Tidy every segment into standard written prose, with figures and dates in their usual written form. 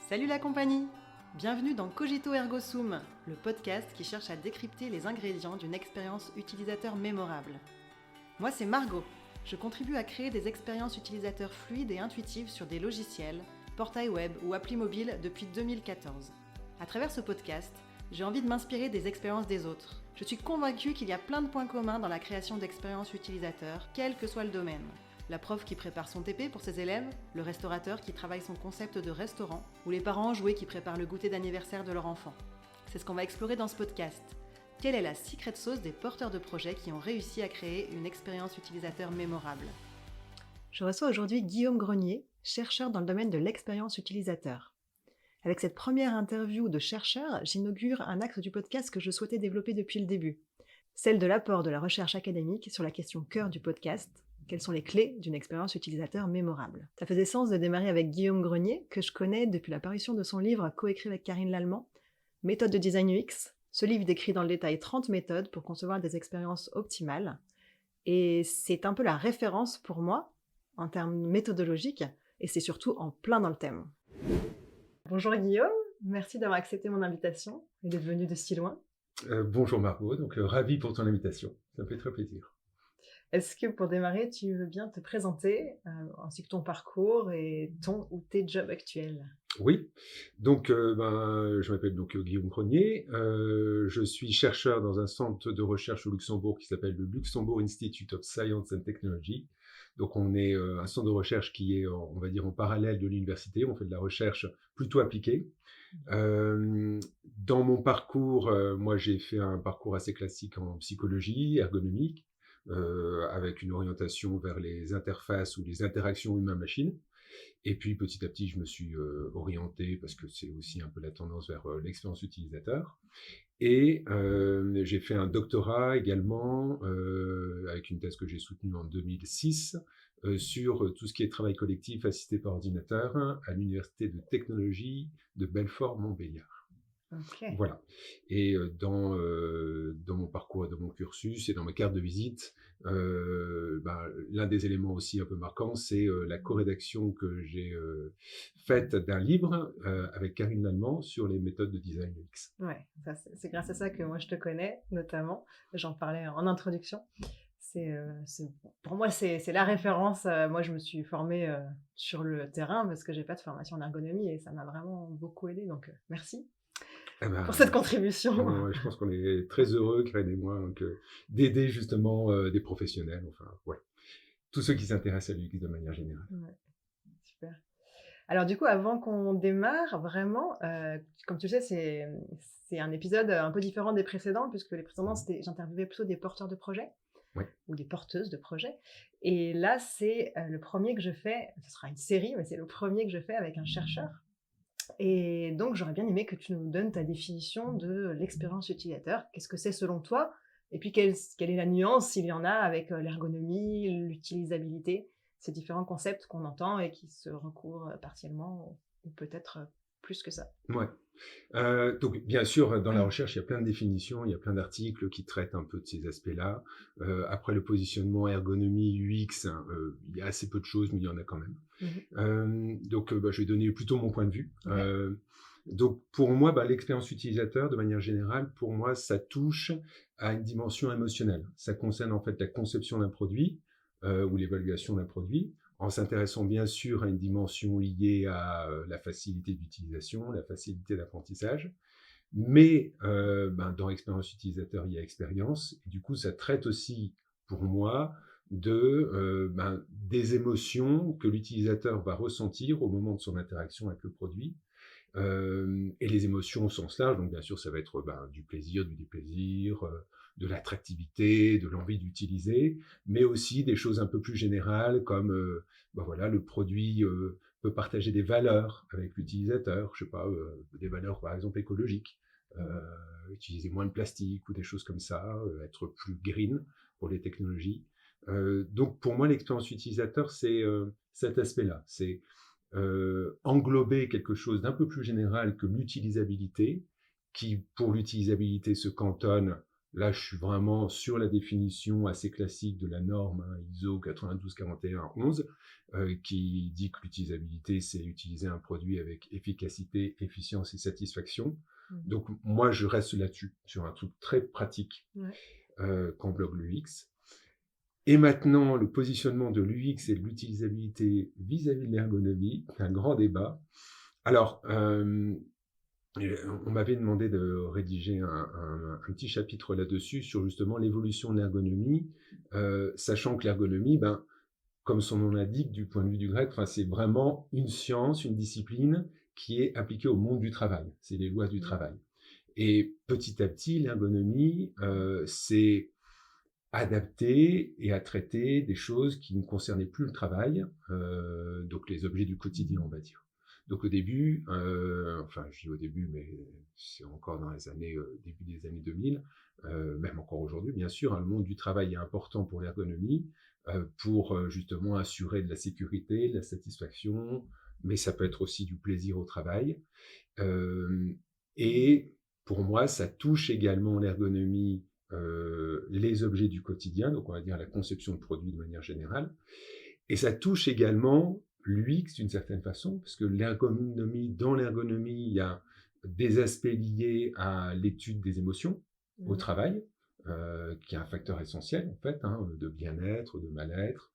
Salut la compagnie! Bienvenue dans Cogito Ergo Sum, le podcast qui cherche à décrypter les ingrédients d'une expérience utilisateur mémorable. Moi c'est Margot, je contribue à créer des expériences utilisateurs fluides et intuitives sur des logiciels, portails web ou applis mobiles depuis 2014. À travers ce podcast, j'ai envie de m'inspirer des expériences des autres. Je suis convaincue qu'il y a plein de points communs dans la création d'expériences utilisateurs, quel que soit le domaine. La prof qui prépare son TP pour ses élèves, le restaurateur qui travaille son concept de restaurant, ou les parents enjoués qui préparent le goûter d'anniversaire de leur enfant. C'est ce qu'on va explorer dans ce podcast. Quelle est la secret sauce des porteurs de projets qui ont réussi à créer une expérience utilisateur mémorable? Je reçois aujourd'hui Guillaume Grenier, chercheur dans le domaine de l'expérience utilisateur. Avec cette première interview de chercheur, j'inaugure un axe du podcast que je souhaitais développer depuis le début, celle de l'apport de la recherche académique sur la question cœur du podcast. Quelles sont les clés d'une expérience utilisateur mémorable? Ça faisait sens de démarrer avec Guillaume Grenier, que je connais depuis la parution de son livre coécrit avec Karine Lallemand, Méthode de design UX. Ce livre décrit dans le détail 30 méthodes pour concevoir des expériences optimales. Et c'est un peu la référence pour moi en termes méthodologiques, et c'est surtout en plein dans le thème. Bonjour Guillaume, merci d'avoir accepté mon invitation et d'être venu de si loin. Bonjour Margot, donc ravi pour ton invitation, ça me fait très plaisir. Est-ce que pour démarrer, tu veux bien te présenter, ainsi que ton parcours et ton ou tes jobs actuels? Oui, donc je m'appelle donc Guillaume Grenier, je suis chercheur dans un centre de recherche au Luxembourg qui s'appelle le Luxembourg Institute of Science and Technology. Donc on est un centre de recherche qui est, on va dire, en parallèle de l'université, on fait de la recherche plutôt appliquée. Dans mon parcours, moi j'ai fait un parcours assez classique en psychologie ergonomique, avec une orientation vers les interfaces ou les interactions humain-machine. Et puis petit à petit, je me suis orienté, parce que c'est aussi un peu la tendance, vers l'expérience utilisateur. Et j'ai fait un doctorat également, avec une thèse que j'ai soutenue en 2006, sur tout ce qui est travail collectif assisté par ordinateur à l'Université de technologie de Belfort-Montbéliard. Ok. Voilà. Et dans mon parcours et dans mon cursus et dans ma carte de visite, l'un des éléments aussi un peu marquants, c'est la co-rédaction que j'ai faite d'un livre avec Karine Lallemand sur les méthodes de design UX. Ouais, c'est grâce à ça que moi je te connais, notamment. J'en parlais en introduction. Pour moi, c'est la référence. Moi, je me suis formée sur le terrain parce que j'ai pas de formation en ergonomie et ça m'a vraiment beaucoup aidé. Donc, merci Eh ben, pour cette contribution. je pense qu'on est très heureux, Karine et moi, d'aider justement des professionnels, enfin, voilà. Tous ceux qui s'intéressent à l'UX de manière générale. Ouais, super. Alors du coup, avant qu'on démarre, vraiment, comme tu le sais, c'est un épisode un peu différent des précédents, puisque les précédents, j'interviewais plutôt des porteurs de projets Ouais. ou des porteuses de projets. Et là, c'est le premier que je fais, ce sera une série, mais c'est le premier que je fais avec un chercheur. Et donc, j'aurais bien aimé que tu nous donnes ta définition de l'expérience utilisateur. Qu'est-ce que c'est selon toi? Et puis, quelle est la nuance, s'il y en a, avec l'ergonomie, l'utilisabilité, ces différents concepts qu'on entend et qui se recourent partiellement, ou peut-être plus que ça. Ouais. Donc, bien sûr, dans la recherche, il y a plein de définitions, il y a plein d'articles qui traitent un peu de ces aspects-là. Après le positionnement ergonomie, UX, il y a assez peu de choses, mais il y en a quand même. Donc, je vais donner plutôt mon point de vue. Ouais. Donc, pour moi, l'expérience utilisateur, de manière générale, pour moi, ça touche à une dimension émotionnelle. Ça concerne en fait la conception d'un produit ou l'évaluation d'un produit, en s'intéressant bien sûr à une dimension liée à la facilité d'utilisation, la facilité d'apprentissage. Mais dans expérience utilisateur, il y a expérience. Et du coup, ça traite aussi, pour moi, des émotions que l'utilisateur va ressentir au moment de son interaction avec le produit. Et les émotions au sens large, donc bien sûr, ça va être du plaisir, du déplaisir, de l'attractivité, de l'envie d'utiliser, mais aussi des choses un peu plus générales comme le produit peut partager des valeurs avec l'utilisateur, je sais pas, des valeurs par exemple écologiques, utiliser moins de plastique ou des choses comme ça, être plus green pour les technologies. Donc pour moi, l'expérience utilisateur, c'est cet aspect-là, c'est englober quelque chose d'un peu plus général que l'utilisabilité, qui pour l'utilisabilité se cantonne Là, je suis vraiment sur la définition assez classique de la norme ISO 924111, qui dit que l'utilisabilité, c'est utiliser un produit avec efficacité, efficience et satisfaction. Donc, moi, je reste là-dessus, sur un truc très pratique qu'englobe l'UX. Et maintenant, le positionnement de l'UX et de l'utilisabilité vis-à-vis de l'ergonomie, un grand débat. Alors, on m'avait demandé de rédiger un petit chapitre là-dessus sur justement l'évolution de l'ergonomie, sachant que l'ergonomie, comme son nom l'indique, du point de vue du grec, c'est vraiment une science, une discipline qui est appliquée au monde du travail. C'est les lois du travail. Et petit à petit, l'ergonomie, c'est adapter et à traiter des choses qui ne concernaient plus le travail, donc les objets du quotidien, on va dire. Donc au début, je dis au début, mais c'est encore dans les années, début des années 2000, même encore aujourd'hui, bien sûr, le monde du travail est important pour l'ergonomie, pour justement assurer de la sécurité, de la satisfaction, mais ça peut être aussi du plaisir au travail. Et pour moi, ça touche également l'ergonomie, les objets du quotidien, donc on va dire la conception de produits de manière générale. Et ça touche également l'UX d'une certaine façon, parce que dans l'ergonomie, il y a des aspects liés à l'étude des émotions au travail, qui est un facteur essentiel en fait, de bien-être, de mal-être.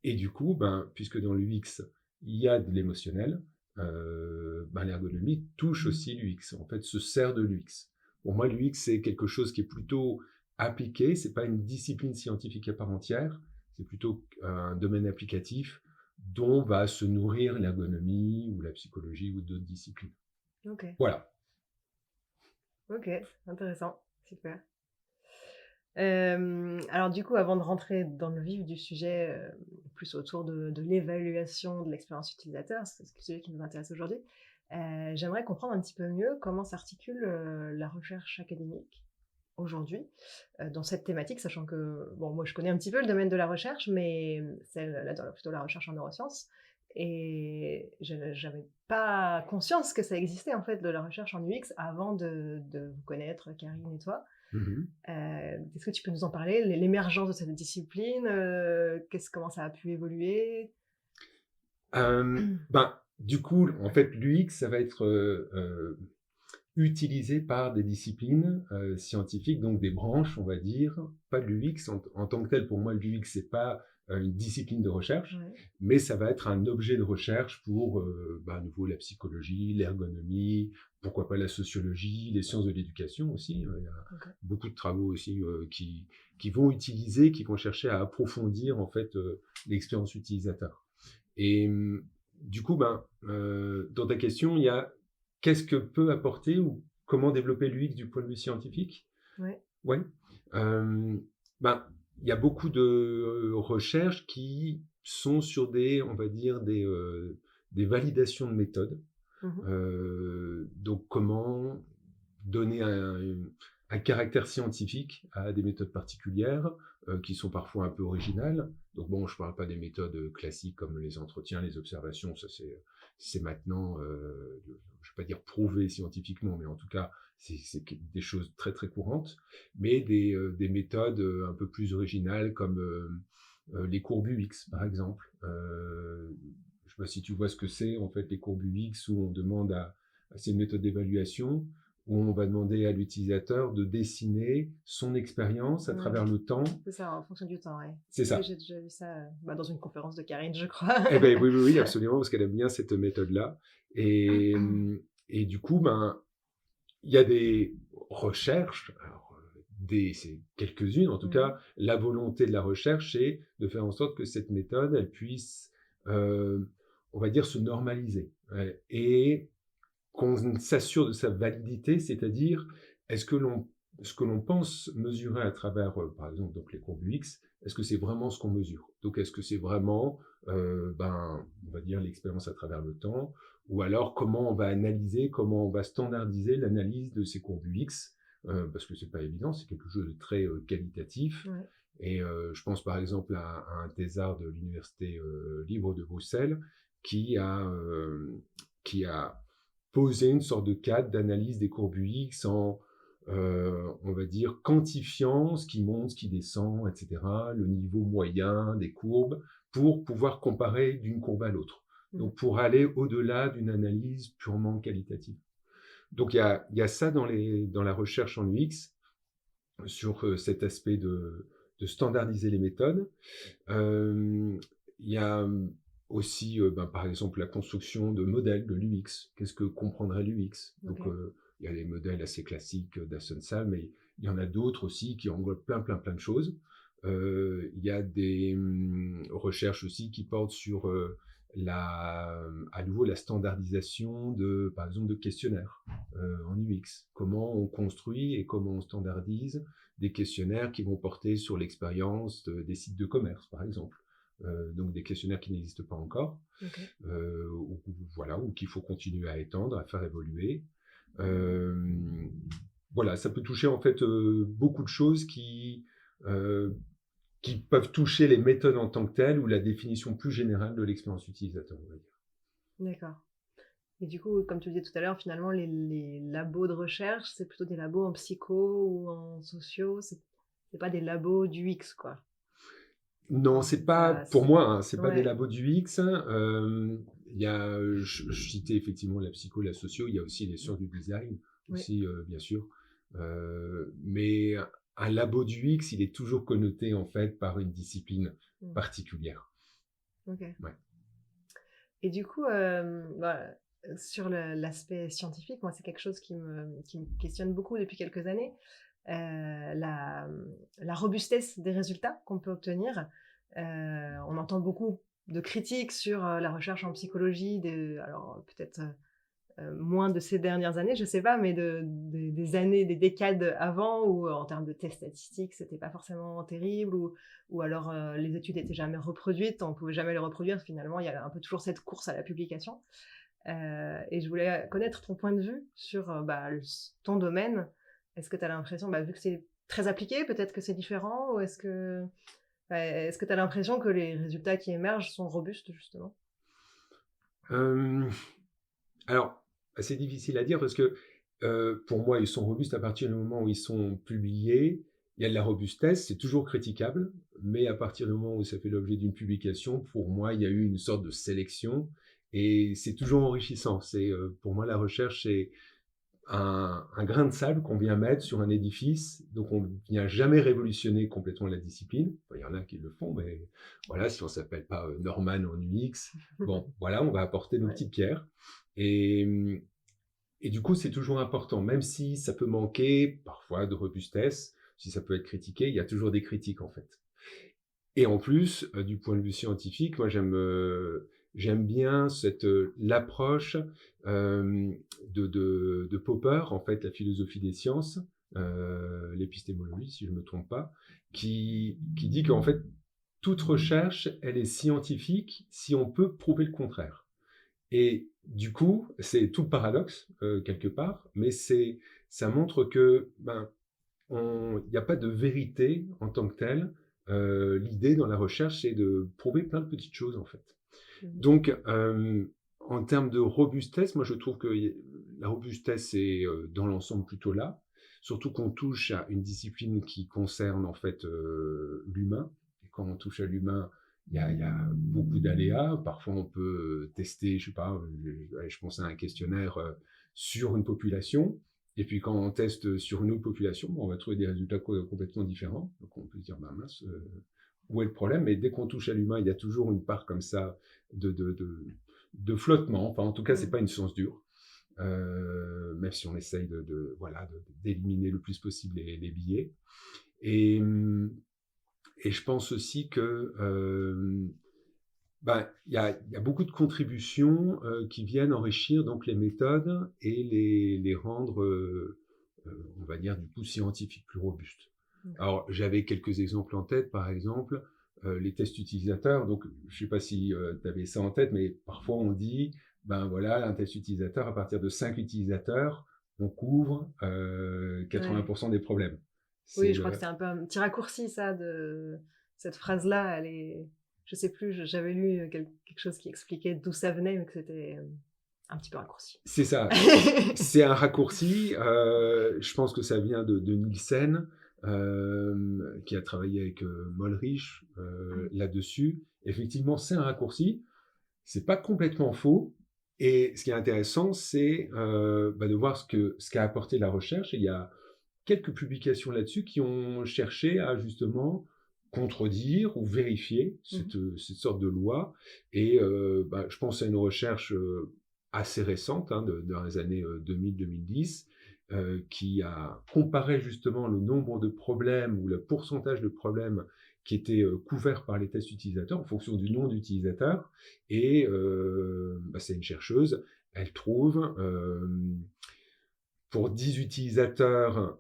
Et du coup, puisque dans l'UX, il y a de l'émotionnel, l'ergonomie touche aussi l'UX, en fait, se sert de l'UX. Pour moi, l'UX, c'est quelque chose qui est plutôt appliqué, c'est pas une discipline scientifique à part entière, c'est plutôt un domaine applicatif dont va se nourrir l'ergonomie ou la psychologie ou d'autres disciplines. Ok. Voilà. Ok, intéressant, super. Alors du coup, avant de rentrer dans le vif du sujet, plus autour de l'évaluation de l'expérience utilisateur, c'est le sujet qui nous intéresse aujourd'hui, j'aimerais comprendre un petit peu mieux comment s'articule la recherche académique aujourd'hui dans cette thématique, sachant que, bon, moi je connais un petit peu le domaine de la recherche, mais plutôt la recherche en neurosciences, et j'avais pas conscience que ça existait en fait de la recherche en UX avant de vous connaître, Karine et toi. Est-ce que tu peux nous en parler, l'émergence de cette discipline, comment ça a pu évoluer? Du coup, en fait, l'UX, ça va être utilisé par des disciplines scientifiques, donc des branches, on va dire, pas de l'UX en tant que tel. Pour moi, l'UX, c'est pas une discipline de recherche, mais ça va être un objet de recherche pour, à nouveau, la psychologie, l'ergonomie, pourquoi pas la sociologie, les sciences de l'éducation aussi. Il y a beaucoup de travaux aussi qui vont chercher à approfondir en fait l'expérience utilisateur. Et du coup, dans ta question, il y a qu'est-ce que peut apporter ou comment développer l'UX du point de vue scientifique? Ouais. Il y a beaucoup de recherches qui sont sur on va dire, des validations de méthodes. Donc, comment donner un caractère scientifique à des méthodes particulières qui sont parfois un peu originales. Donc bon, je ne parle pas des méthodes classiques comme les entretiens, les observations, ça c'est maintenant, je ne vais pas dire prouvé scientifiquement, mais en tout cas, c'est des choses très très courantes, mais des méthodes un peu plus originales comme les courbes UX, par exemple. Je ne sais pas si tu vois ce que c'est, en fait, les courbes UX, où on demande c'est une méthode d'évaluation, où on va demander à l'utilisateur de dessiner son expérience à travers le temps. C'est ça, en fonction du temps, ouais. C'est ça. J'ai déjà vu ça dans une conférence de Karine, je crois. Oui, absolument, parce qu'elle aime bien cette méthode-là. Et du coup, il y a des recherches, alors, c'est quelques-unes en tout cas, la volonté de la recherche, c'est de faire en sorte que cette méthode, elle puisse, on va dire, se normaliser. Et qu'on s'assure de sa validité, c'est-à-dire ce que l'on pense mesurer à travers, par exemple, donc les courbes UX, est-ce que c'est vraiment ce qu'on mesure? Donc, est-ce que c'est vraiment, on va dire, l'expérience à travers le temps? Ou alors, comment on va analyser, comment on va standardiser l'analyse de ces courbes UX? Parce que c'est pas évident, c'est quelque chose de très qualitatif. Et je pense par exemple à un thésard de l'Université libre de Bruxelles qui a posé une sorte de cadre d'analyse des courbes UX en on va dire, quantifiant ce qui monte, ce qui descend, et cetera, le niveau moyen des courbes, pour pouvoir comparer d'une courbe à l'autre. Donc, pour aller au-delà d'une analyse purement qualitative. Donc, il y a ça dans la recherche en UX, sur cet aspect de standardiser les méthodes. Il y a aussi, par exemple, la construction de modèles de l'UX. Qu'est-ce que comprendrait l'UX? Donc, il y a les modèles assez classiques d'Assensal, mais il y en a d'autres aussi qui englobent plein de choses. Il y a des recherches aussi qui portent sur à nouveau la standardisation par exemple, de questionnaires en UX. Comment on construit et comment on standardise des questionnaires qui vont porter sur l'expérience des sites de commerce, par exemple. Donc des questionnaires qui n'existent pas encore, ou qu'il faut continuer à étendre, à faire évoluer. Voilà, ça peut toucher en fait beaucoup de choses qui peuvent toucher les méthodes en tant que telles ou la définition plus générale de l'expérience utilisateur, on va dire. D'accord. Et du coup, comme tu le disais tout à l'heure, finalement, les labos de recherche, c'est plutôt des labos en psycho ou en sociaux, c'est pas des labos du X, quoi. Non, c'est pas, Ça, pour moi, hein, c'est pas des ouais, labos du X. Il y a, je citais effectivement la psycho, la socio, il y a aussi les sciences du design, oui. aussi, bien sûr. Mais un labo du X, il est toujours connoté en fait par une discipline particulière. Ok. Ouais. Et du coup, sur l'aspect scientifique, moi, c'est quelque chose qui me questionne beaucoup depuis quelques années. La robustesse des résultats qu'on peut obtenir. On entend beaucoup de critiques sur la recherche en psychologie, alors peut-être moins de ces dernières années, je sais pas, mais des années, des décades avant, où en termes de tests statistiques, c'était pas forcément terrible, ou alors les études étaient jamais reproduites, on pouvait jamais les reproduire, finalement, il y a un peu toujours cette course à la publication. Et je voulais connaître ton point de vue sur ton domaine. Est-ce que tu as l'impression, vu que c'est très appliqué, peut-être que c'est différent, ou est-ce que tu as l'impression que les résultats qui émergent sont robustes, justement? Alors, c'est difficile à dire parce que pour moi, ils sont robustes à partir du moment où ils sont publiés. Il y a de la robustesse, c'est toujours critiquable, mais à partir du moment où ça fait l'objet d'une publication, pour moi, il y a eu une sorte de sélection et c'est toujours enrichissant. Pour moi, la recherche, c'est un grain de sable qu'on vient mettre sur un édifice, donc on ne vient jamais révolutionner complètement la discipline. Enfin, il y en a qui le font, mais voilà, si on ne s'appelle pas Norman en UX, bon, voilà, on va apporter nos petites pierres. Et, et du coup, c'est toujours important, même si ça peut manquer parfois de robustesse, si ça peut être critiqué, il y a toujours des critiques en fait. Et en plus, du point de vue scientifique, moi j'aime bien l'approche de Popper, en fait, la philosophie des sciences, l'épistémologie, si je ne me trompe pas, qui dit qu'en fait, toute recherche, elle est scientifique si on peut prouver le contraire. Et du coup, c'est tout le paradoxe, quelque part, mais ça montre que il n'y a pas de vérité en tant que telle. L'idée dans la recherche, c'est de prouver plein de petites choses, en fait. Donc, en termes de robustesse, moi, je trouve que la robustesse est dans l'ensemble plutôt là, surtout qu'on touche à une discipline qui concerne, en fait, l'humain. Et quand on touche à l'humain, il y a beaucoup d'aléas. Parfois, on peut tester, je sais pas, je pense à un questionnaire sur une population. Et puis quand on teste sur une autre population, on va trouver des résultats complètement différents. Donc on peut se dire, mince, où est le problème? Mais dès qu'on touche à l'humain, il y a toujours une part comme ça de flottement. Enfin, en tout cas, c'est pas une science dure. Même si on essaye d'éliminer le plus possible les biais. Et je pense aussi que il y a beaucoup de contributions qui viennent enrichir donc les méthodes et les rendre, on va dire, du coup, scientifiques, plus robustes. Alors, j'avais quelques exemples en tête, par exemple, les tests utilisateurs. Donc, je ne sais pas si tu avais ça en tête, mais parfois on dit, voilà, un test utilisateur, à partir de 5 utilisateurs, on couvre 80% des problèmes. Oui, je crois que c'est un peu un petit raccourci, ça, de cette phrase-là. Je sais plus, j'avais lu quelque chose qui expliquait d'où ça venait, mais que un petit peu raccourci. C'est ça. C'est un raccourci. Je pense que ça vient de Nielsen, qui a travaillé avec Mollrich là-dessus. Effectivement, c'est un raccourci. C'est pas complètement faux. Et ce qui est intéressant, c'est de voir ce qu'a apporté la recherche. Et il y a quelques publications là-dessus qui ont cherché à justement contredire ou vérifier cette sorte de loi. Et je pense à une recherche assez récente, dans les années 2000-2010, qui a comparé justement le nombre de problèmes ou le pourcentage de problèmes qui étaient couverts par les tests utilisateurs en fonction du nom d'utilisateur. Et c'est une chercheuse, elle trouve pour 10 utilisateurs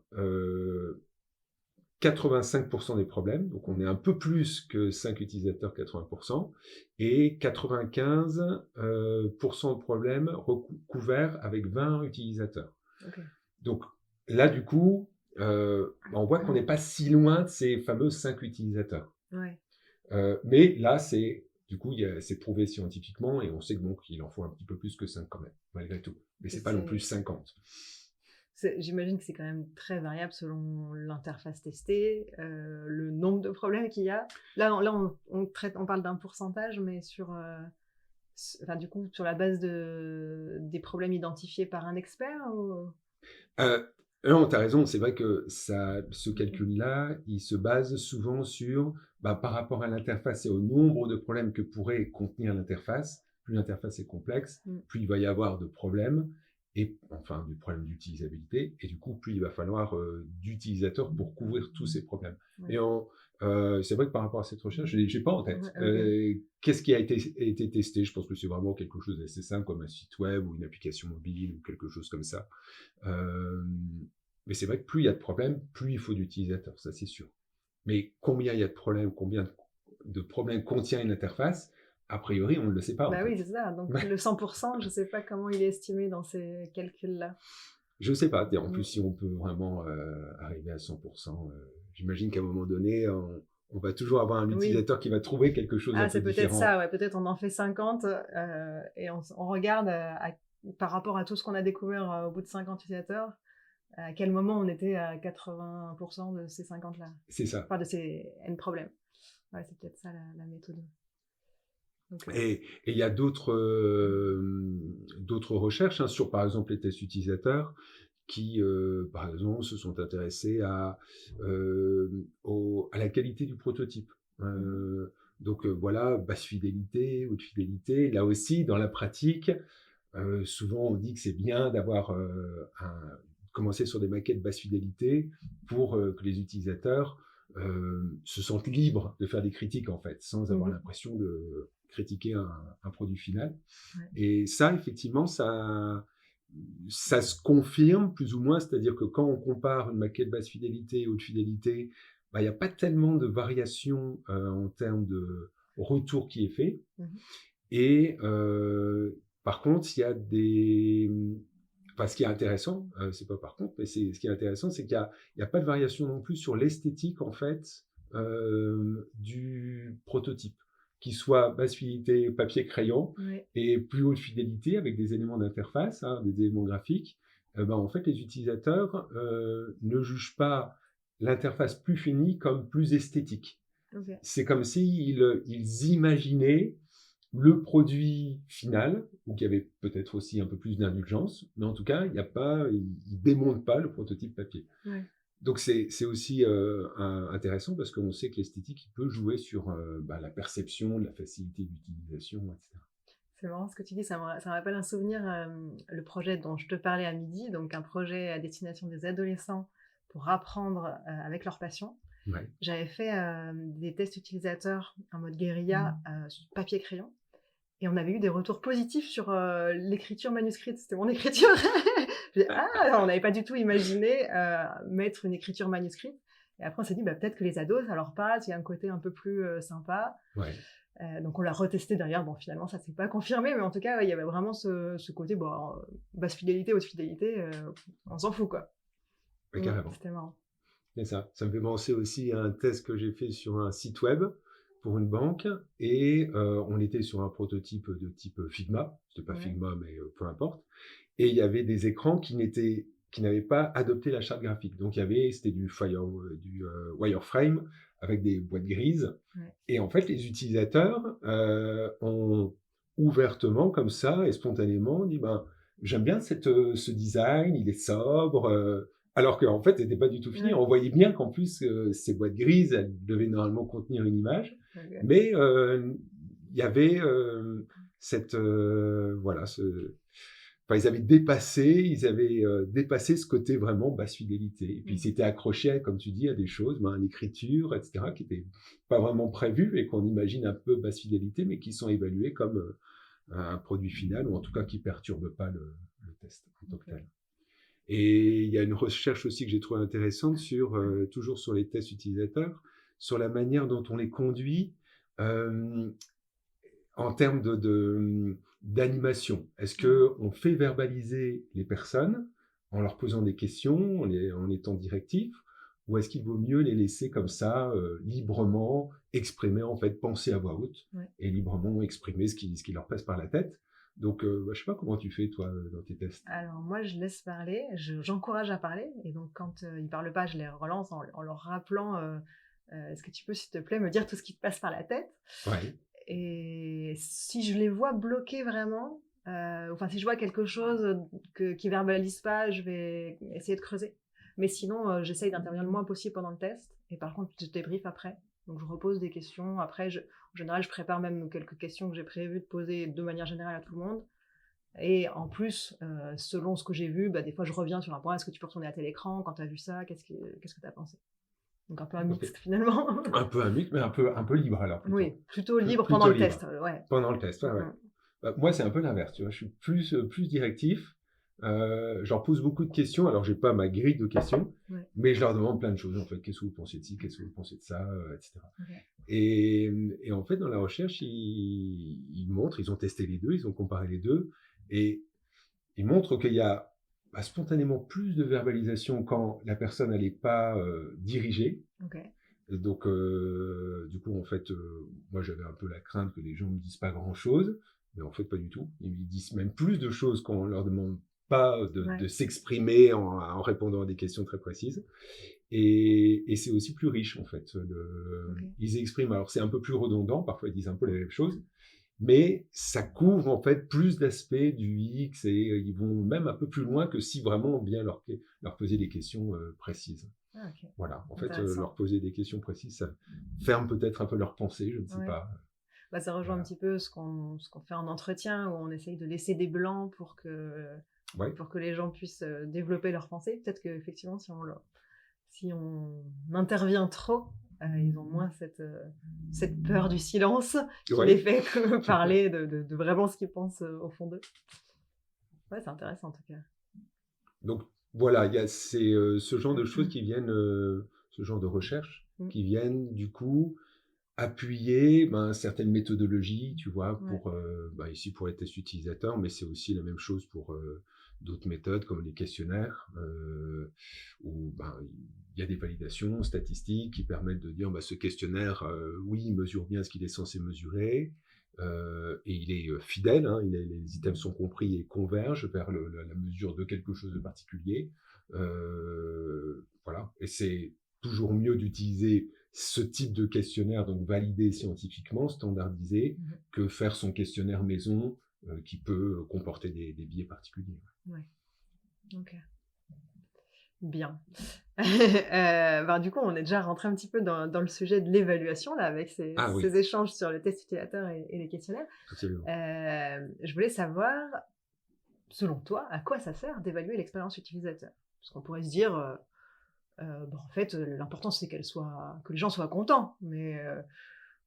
85% des problèmes, donc on est un peu plus que 5 utilisateurs, 80%, et 95% de problèmes couverts avec 20 utilisateurs. Okay. Donc là, du coup, on voit qu'on n'est pas si loin de ces fameux 5 utilisateurs. Ouais. Mais là, c'est prouvé scientifiquement, et on sait que bon, qu'il en faut un petit peu plus que 5 quand même, malgré tout. Mais c'est pas non plus 50. J'imagine que c'est quand même très variable selon l'interface testée, le nombre de problèmes qu'il y a. Là on parle d'un pourcentage, mais sur la base des problèmes identifiés par un expert ou... Non, tu as raison, c'est vrai que ce calcul-là, il se base souvent sur, par rapport à l'interface et au nombre de problèmes que pourrait contenir l'interface. Plus l'interface est complexe, plus il va y avoir de problèmes, et enfin du problème d'utilisabilité, et du coup, plus il va falloir d'utilisateurs pour couvrir tous ces problèmes. Ouais. Et c'est vrai que par rapport à cette recherche, je n'ai pas en tête. Okay. Qu'est-ce qui a été testé? Je pense que c'est vraiment quelque chose d'assez simple, comme un site web ou une application mobile ou quelque chose comme ça. Mais c'est vrai que plus il y a de problèmes, plus il faut d'utilisateurs, ça c'est sûr. Mais combien il y a de problèmes, combien de problèmes contient une interface, a priori, on ne le sait pas. Oui, c'est ça. Donc le 100%, je ne sais pas comment il est estimé dans ces calculs-là. Je ne sais pas. En plus, si on peut vraiment arriver à 100%, j'imagine qu'à un moment donné, on va toujours avoir un utilisateur qui va trouver quelque chose d'un peu différent. C'est peut-être ça, ouais. Peut-être on en fait 50 et on regarde par rapport à tout ce qu'on a découvert au bout de 50 utilisateurs, à quel moment on était à 80% de ces 50-là. C'est ça. Enfin, de ces N problèmes. Ouais, c'est peut-être ça la méthode. Et il y a d'autres recherches sur, par exemple, les tests utilisateurs qui, par exemple, se sont intéressés à la qualité du prototype. Donc voilà, basse fidélité, haute fidélité. Là aussi, dans la pratique, souvent on dit que c'est bien d'avoir commencer sur des maquettes basse fidélité pour que les utilisateurs se sentent libres de faire des critiques, en fait, sans avoir l'impression de critiquer un produit final. Ouais. Et ça, effectivement, ça se confirme plus ou moins, c'est-à-dire que quand on compare une maquette basse fidélité et haute fidélité, il n'y a pas tellement de variation en termes de retour qui est fait. Et par contre, il y a des... Enfin, ce qui est intéressant, c'est pas par contre, mais ce qui est intéressant, c'est qu'il n'y a pas de variation non plus sur l'esthétique, en fait, du prototype, qui soit basse fidélité papier-crayon et plus haute fidélité avec des éléments d'interface, des éléments graphiques. En fait, les utilisateurs ne jugent pas l'interface plus finie comme plus esthétique. Okay. C'est comme s'ils imaginaient le produit final, ou qu'il y avait peut-être aussi un peu plus d'indulgence, mais en tout cas, ils ne démontent pas le prototype papier. Ouais. Donc c'est aussi intéressant parce qu'on sait que l'esthétique peut jouer sur la perception, la facilité d'utilisation, etc. C'est marrant ce que tu dis, ça me rappelle un souvenir, le projet dont je te parlais à midi, donc un projet à destination des adolescents pour apprendre avec leur passion. Ouais. J'avais fait des tests utilisateurs en mode guérilla sur papier-crayon. Et on avait eu des retours positifs sur l'écriture manuscrite. C'était mon écriture. On n'avait pas du tout imaginé mettre une écriture manuscrite. Et après, on s'est dit, peut-être que les ados, ça leur parle, il y a un côté un peu plus sympa. Ouais. Donc, on l'a retesté derrière. Bon, finalement, ça ne s'est pas confirmé. Mais en tout cas, il y avait vraiment ce côté, basse fidélité, haute fidélité, on s'en fout, quoi. Carrément. C'était marrant. C'est ça. Ça me fait penser aussi à un test que j'ai fait sur un site web pour une banque et on était sur un prototype de type Figma. C'était pas Ouais. Figma, mais peu importe. Et il y avait des écrans qui n'avaient pas adopté la charte graphique. Donc c'était du wireframe avec des boîtes grises. Ouais. Et en fait, les utilisateurs ont ouvertement, comme ça, et spontanément, dit ben, j'aime bien ce design, il est sobre. Alors qu'en fait, c'était pas du tout fini. Ouais. On voyait bien qu'en plus, ces boîtes grises, elles devaient normalement contenir une image. OK. Mais il y avait voilà, enfin, ils avaient dépassé ce côté vraiment basse fidélité. Et puis, ils s'étaient accrochés, comme tu dis, à des choses, à l'écriture, etc., qui n'étaient pas vraiment prévues et qu'on imagine un peu basse fidélité, mais qui sont évaluées comme un produit final, ou en tout cas qui ne perturbent pas le test en tant que tel. Et il y a une recherche aussi que j'ai trouvée intéressante toujours sur les tests utilisateurs, sur la manière dont on les conduit en termes d'animation. Est-ce qu'on fait verbaliser les personnes en leur posant des questions, en étant directif, ou est-ce qu'il vaut mieux les laisser comme ça, librement exprimer, en fait, penser à voix haute, et librement exprimer ce qui leur passe par la tête? Donc, je ne sais pas comment tu fais, toi, dans tes tests. Alors moi, je laisse parler, j'encourage à parler, et donc quand ils ne parlent pas, je les relance en leur rappelant est-ce que tu peux, s'il te plaît, me dire tout ce qui te passe par la tête? Ouais. Et si je les vois bloqués vraiment, enfin si je vois quelque chose qui verbalise pas, je vais essayer de creuser. Mais sinon, j'essaye d'intervenir le moins possible pendant le test. Et par contre, je débrief après. Donc je repose des questions. Après, en général, je prépare même quelques questions que j'ai prévu de poser de manière générale à tout le monde. Et en plus, selon ce que j'ai vu, des fois je reviens sur un point. Est-ce que tu peux retourner à tel écran quand tu as vu ça? Qu'est-ce que tu as pensé? Donc un peu un mixte finalement. Un peu un mix, mais un peu libre alors plutôt. Oui, plutôt libre Plutôt pendant le libre. test. Ouais. Pendant le test, ouais. Bah, moi, c'est un peu l'inverse, tu vois. Je suis plus directif. Je leur pose beaucoup de questions. Alors, j'ai pas ma grille de questions, mais je leur demande plein de choses, en fait. Qu'est-ce que vous pensez de ci? Qu'est-ce que vous pensez de ça? Etc. Et en fait, dans la recherche, ils montrent, ils ont testé les deux, ils ont comparé les deux, et ils montrent qu'il y a spontanément plus de verbalisation quand la personne n'est pas dirigée. Donc, du coup, en fait, moi, j'avais un peu la crainte que les gens ne me disent pas grand-chose, mais en fait, pas du tout. Ils disent même plus de choses quand on leur demande pas de s'exprimer en répondant à des questions très précises. Et c'est aussi plus riche, en fait. Ils expriment, alors c'est un peu plus redondant, parfois ils disent un peu la même chose, mais ça couvre en fait plus d'aspects du X, et ils vont même un peu plus loin que si vraiment on vient leur poser des questions précises. Voilà, en fait, leur poser des questions précises, ça ferme peut-être un peu leur pensée, je ne sais pas. Ça rejoint un petit peu ce qu'on fait en entretien, où on essaye de laisser des blancs pour que les gens puissent développer leur pensée. Peut-être qu'effectivement, si on intervient trop, ils ont moins cette peur du silence qui les fait parler de vraiment ce qu'ils pensent au fond d'eux. Ouais, c'est intéressant en tout cas. Donc voilà, il y a ce genre de choses qui viennent, ce genre de recherches qui viennent du coup appuyer certaines méthodologies, tu vois, ici pour les tests utilisateurs, mais c'est aussi la même chose pour d'autres méthodes comme les questionnaires, où il y a des validations statistiques qui permettent de dire ce questionnaire, oui, il mesure bien ce qu'il est censé mesurer, et il est fidèle, hein, les items sont compris et convergent vers la mesure de quelque chose de particulier. Voilà, et c'est toujours mieux d'utiliser ce type de questionnaire, donc validé scientifiquement, standardisé, que faire son questionnaire maison qui peut comporter des biais particuliers. Ouais. Ok. Bien. Du coup, on est déjà rentré un petit peu dans le sujet de l'évaluation, là, avec ces échanges sur le test utilisateur et les questionnaires. Absolument. Je voulais savoir, selon toi, à quoi ça sert d'évaluer l'expérience utilisateur? Parce qu'on pourrait se dire, en fait, l'important, c'est que les gens soient contents, mais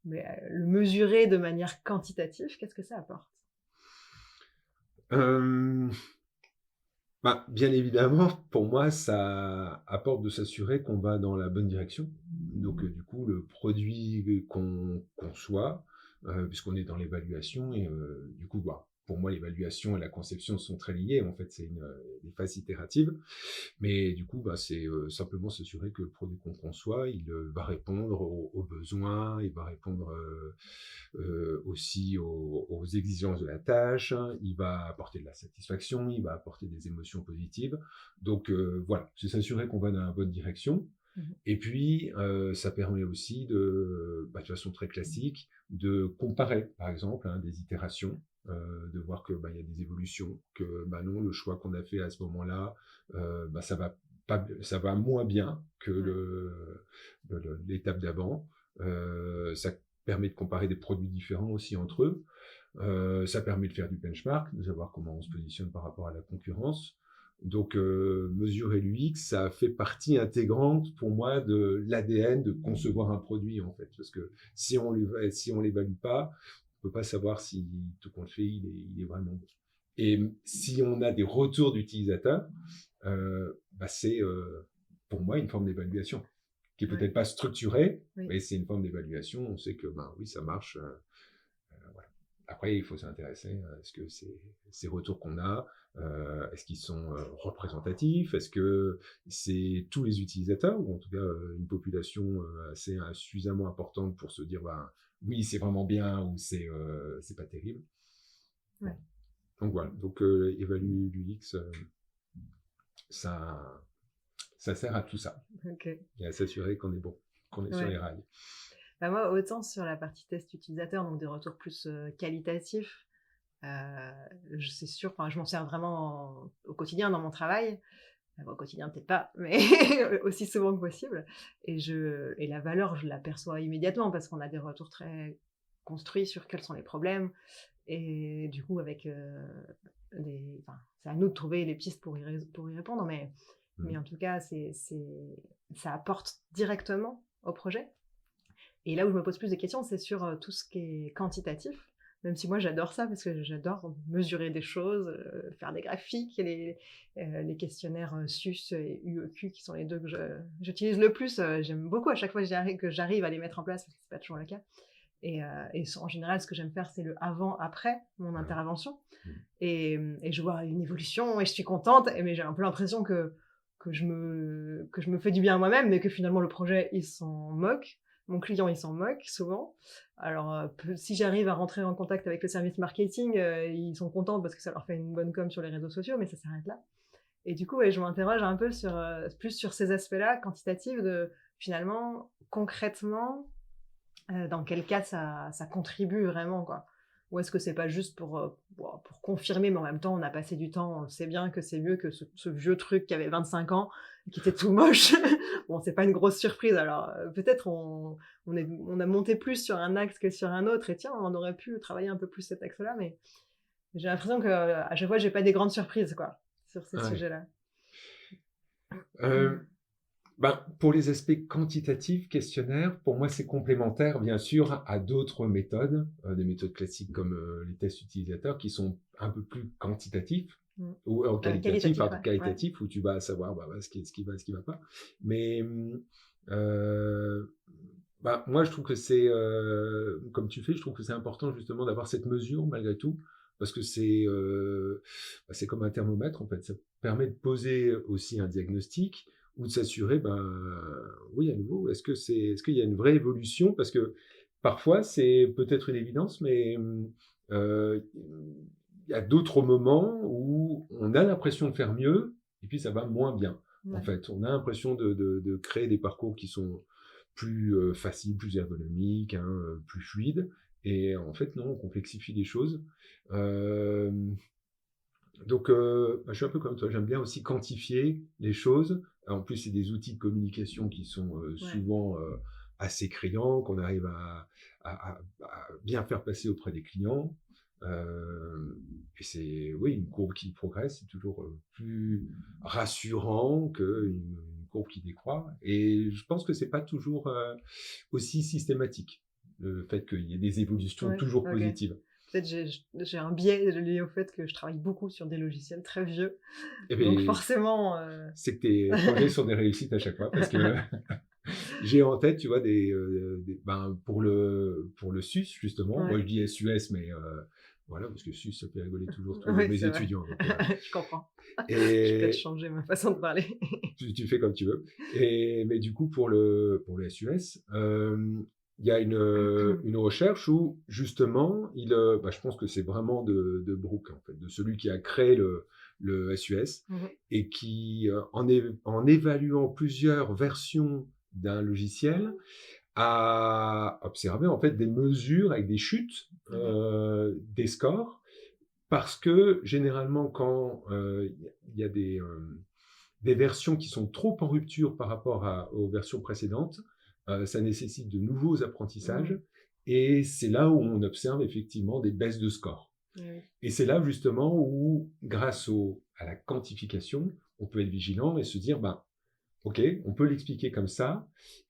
le mesurer de manière quantitative, qu'est-ce que ça apporte? Bien évidemment, pour moi, ça apporte de s'assurer qu'on va dans la bonne direction. Donc, du coup, le produit qu'on conçoit, puisqu'on est dans l'évaluation, et du coup, pour moi, l'évaluation et la conception sont très liées. En fait, c'est des phases itératives. Mais du coup, c'est simplement s'assurer que le produit qu'on conçoit, il va répondre aux besoins, il va répondre aussi aux exigences de la tâche, hein, il va apporter de la satisfaction, il va apporter des émotions positives. Donc voilà, c'est s'assurer qu'on va dans la bonne direction. Et puis, ça permet aussi de façon très classique, de comparer, par exemple, hein, des itérations, de voir que il y a des évolutions, que non, le choix qu'on a fait à ce moment-là, ça va moins bien que l'étape d'avant. Ça permet de comparer des produits différents aussi entre eux. Ça permet de faire du benchmark, de savoir comment on se positionne par rapport à la concurrence. Donc, mesurer l'UX, ça fait partie intégrante pour moi de l'ADN de concevoir un produit, en fait. Parce que si on l'évalue pas, on peut pas savoir si tout ce qu'on fait, il est vraiment bon. Et si on a des retours d'utilisateurs, c'est pour moi une forme d'évaluation qui est peut-être pas structurée, mais c'est une forme d'évaluation. On sait que oui, ça marche. Voilà. Après, il faut s'intéresser à est-ce que ces retours qu'on a, est-ce qu'ils sont représentatifs? Est-ce que c'est tous les utilisateurs, ou en tout cas une population assez suffisamment importante pour se dire oui, c'est vraiment bien, ou c'est pas terrible. Ouais. Donc voilà, évaluer l'UX, ça sert à tout ça. Okay. Et à s'assurer qu'on est bon, qu'on est sur les rails. Moi, autant sur la partie test utilisateur, donc des retours plus qualitatifs, c'est sûr, je m'en sers vraiment au quotidien dans mon travail. Au quotidien, peut-être pas, mais aussi souvent que possible. Et la valeur, je l'aperçois immédiatement parce qu'on a des retours très construits sur quels sont les problèmes. Et du coup, avec c'est à nous de trouver les pistes pour y répondre, mais en tout cas, ça apporte directement au projet. Et là où je me pose plus de questions, c'est sur tout ce qui est quantitatif. Même si moi j'adore ça, parce que j'adore mesurer des choses, faire des graphiques, et les questionnaires SUS et UEQ, qui sont les deux que j'utilise le plus. J'aime beaucoup à chaque fois que j'arrive à les mettre en place, parce que c'est pas toujours le cas. Et en général, ce que j'aime faire, c'est le avant-après mon intervention. Et je vois une évolution et je suis contente, mais j'ai un peu l'impression que je me fais du bien à moi-même, mais que finalement le projet, il s'en moque. Mon client, il s'en moque souvent. Alors, si j'arrive à rentrer en contact avec le service marketing, ils sont contents parce que ça leur fait une bonne com sur les réseaux sociaux, mais ça s'arrête là. Et du coup, je m'interroge un peu plus sur ces aspects-là, quantitatifs, de finalement, concrètement, dans quel cas ça contribue vraiment, quoi. Ou est-ce que c'est pas juste pour confirmer, mais en même temps, on a passé du temps, on sait bien que c'est mieux que ce vieux truc qui avait 25 ans, et qui était tout moche. Bon, c'est pas une grosse surprise. Alors, peut-être on a monté plus sur un axe que sur un autre, et tiens, on aurait pu travailler un peu plus cet axe-là, mais j'ai l'impression qu'à chaque fois, j'ai pas des grandes surprises, quoi, sur ces sujets-là. Pour les aspects quantitatifs, questionnaires, pour moi, c'est complémentaire, bien sûr, à d'autres méthodes, des méthodes classiques comme les tests utilisateurs, qui sont un peu plus quantitatifs, ou qualitatifs, où tu vas savoir ce qui va, ce qui va pas. Mais moi, je trouve que c'est, comme tu fais, je trouve que c'est important justement d'avoir cette mesure malgré tout, parce que c'est comme un thermomètre, en fait. Ça permet de poser aussi un diagnostic, ou de s'assurer, oui, à nouveau, est-ce qu'il y a une vraie évolution? Parce que parfois, c'est peut-être une évidence, mais il y a d'autres moments où on a l'impression de faire mieux, et puis ça va moins bien. Ouais. En fait, on a l'impression de créer des parcours qui sont plus faciles, plus ergonomiques, plus fluides, et en fait, non, on complexifie les choses. Donc, je suis un peu comme toi, j'aime bien aussi quantifier les choses. En plus, c'est des outils de communication qui sont souvent assez criants, qu'on arrive à bien faire passer auprès des clients. Et c'est, oui, une courbe qui progresse, c'est toujours plus rassurant qu'une courbe qui décroît. Et je pense que c'est pas toujours aussi systématique, le fait qu'il y ait des évolutions toujours positives. Peut-être j'ai un biais lié au fait que je travaille beaucoup sur des logiciels très vieux. Donc forcément... C'est que tes projets sont des réussites à chaque fois, parce que j'ai en tête, tu vois, pour le SUS, justement. Ouais. Moi, je dis SUS, mais Voilà, parce que SUS, ça fait rigoler toujours tous Oui, mes c'est vrai. étudiants. Donc, Je comprends. Je vais peut-être et changer ma façon de parler. tu fais comme tu veux. Mais du coup, pour le SUS, il y a une recherche où, justement, je pense que c'est vraiment de Brooke, en fait, de celui qui a créé le SUS, et qui, en évaluant plusieurs versions d'un logiciel, a observé, en fait, des mesures avec des chutes des scores, parce que, généralement, quand il y a des versions qui sont trop en rupture par rapport aux versions précédentes, ça nécessite de nouveaux apprentissages, et c'est là où on observe effectivement des baisses de score. Oui. Et c'est là justement où, grâce à la quantification, on peut être vigilant et se dire, ok, on peut l'expliquer comme ça,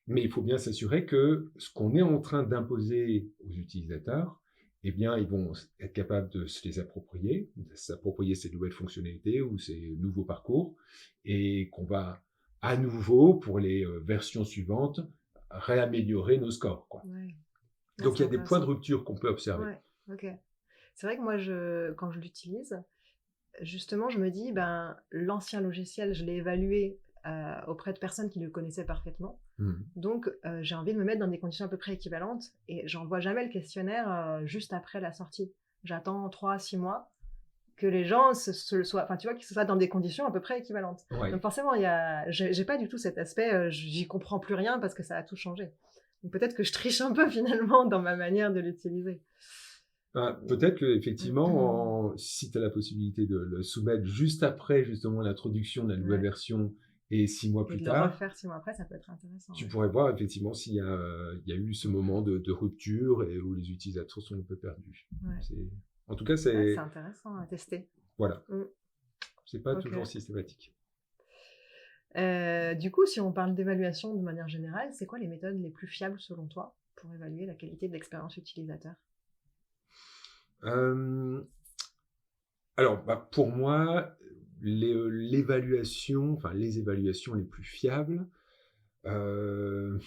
mais il faut bien s'assurer que ce qu'on est en train d'imposer aux utilisateurs, eh bien, ils vont être capables de se les approprier, de s'approprier ces nouvelles fonctionnalités ou ces nouveaux parcours, et qu'on va à nouveau, pour les versions suivantes, réaméliorer nos scores, quoi. Ouais. Ah, Donc, il c'est y a des points de intéressant. rupture qu'on peut observer. Ouais, ok. C'est vrai que moi, quand je l'utilise, justement, je me dis, l'ancien logiciel, je l'ai évalué auprès de personnes qui le connaissaient parfaitement. Donc, j'ai envie de me mettre dans des conditions à peu près équivalentes et j'envoie jamais le questionnaire juste après la sortie. J'attends 3 à 6 mois que les gens se soient, enfin, tu vois, qu'ils soient dans des conditions à peu près équivalentes. Ouais. Donc, forcément, j'ai pas du tout cet aspect, j'y comprends plus rien parce que ça a tout changé. Donc, peut-être que je triche un peu finalement dans ma manière de l'utiliser. Peut-être qu'effectivement, si tu as la possibilité de le soumettre juste après justement l'introduction de la nouvelle version et 6 mois Et plus de le tard, refaire 6 mois après, ça peut être intéressant. tu pourrais voir effectivement s'il y a eu ce moment de rupture et où les utilisateurs sont un peu perdus. Ouais. En tout cas, C'est intéressant à tester. Voilà. C'est pas Ok. toujours systématique. Du coup, si on parle d'évaluation de manière générale, c'est quoi les méthodes les plus fiables selon toi pour évaluer la qualité de l'expérience utilisateur? Alors, pour moi, les évaluations les plus fiables, alors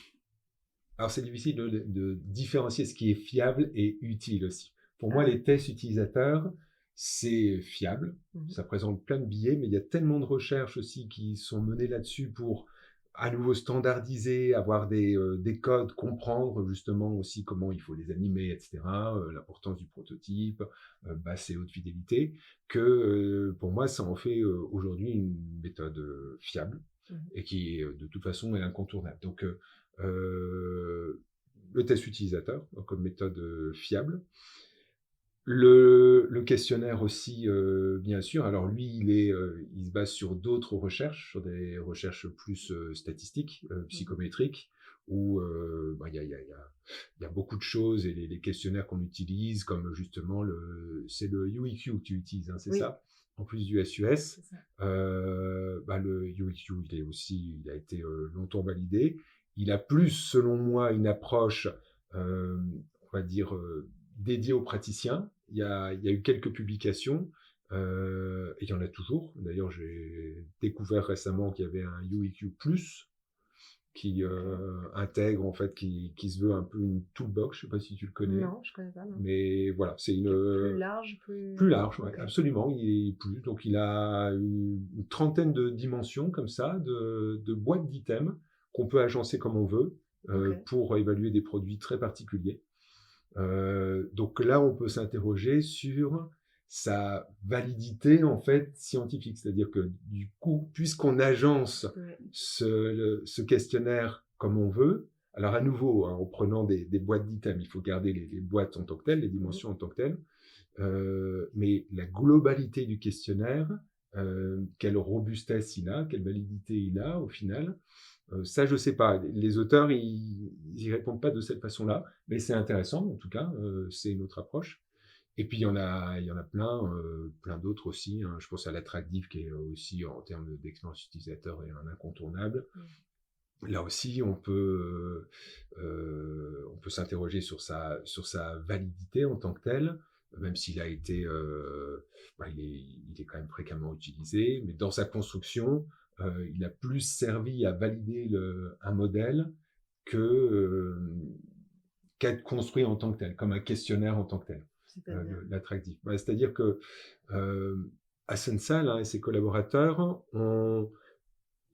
c'est difficile de différencier ce qui est fiable et utile aussi. Pour moi, les tests utilisateurs, c'est fiable, ça présente plein de biais, mais il y a tellement de recherches aussi qui sont menées là-dessus pour à nouveau standardiser, avoir des codes, comprendre justement aussi comment il faut les animer, etc., l'importance du prototype, basse et haute fidélité, que pour moi, ça en fait aujourd'hui une méthode fiable et qui, de toute façon, est incontournable. Donc, le test utilisateur comme méthode fiable. Le questionnaire aussi, bien sûr. Alors lui, il se base sur d'autres recherches, sur des recherches plus statistiques, psychométriques, où il y a beaucoup de choses, et les questionnaires qu'on utilise, comme justement c'est le UEQ que tu utilises, hein, c'est ça? En plus du SUS, le UEQ, il a été longtemps validé. Il a plus, selon moi, une approche, on va dire, dédiée aux praticiens. Il y a eu quelques publications, et il y en a toujours. D'ailleurs, j'ai découvert récemment qu'il y avait un UEQ+, qui intègre, en fait, qui se veut un peu une toolbox. Je ne sais pas si tu le connais. Non, je ne connais pas. Non. Mais voilà, c'est plus large, plus large, ouais, absolument. Il est plus, donc il a une trentaine de dimensions comme ça, de boîtes d'items qu'on peut agencer comme on veut pour évaluer des produits très particuliers. Donc là, on peut s'interroger sur sa validité en fait scientifique, c'est-à-dire que du coup, puisqu'on agence ce questionnaire comme on veut, alors à nouveau, en prenant des boîtes d'items, il faut garder les boîtes en tant que telles, les dimensions en tant que telles, mais la globalité du questionnaire, quelle robustesse il a, quelle validité il a au final, ça, je ne sais pas. Les auteurs, ils y répondent pas de cette façon-là, mais c'est intéressant, en tout cas, c'est une autre approche. Et puis, il y en a plein d'autres aussi, hein. Je pense à l'attractif, qui est aussi, en termes d'expérience utilisateur, est un incontournable. Là aussi, on peut s'interroger sur sa validité en tant que telle, même s'il a été, il est quand même fréquemment utilisé, mais dans sa construction, il a plus servi à valider un modèle qu'à être construit en tant que tel, comme un questionnaire en tant que tel. C'est-à-dire? l'attractif. C'est-à-dire que Ascensal et ses collaborateurs ont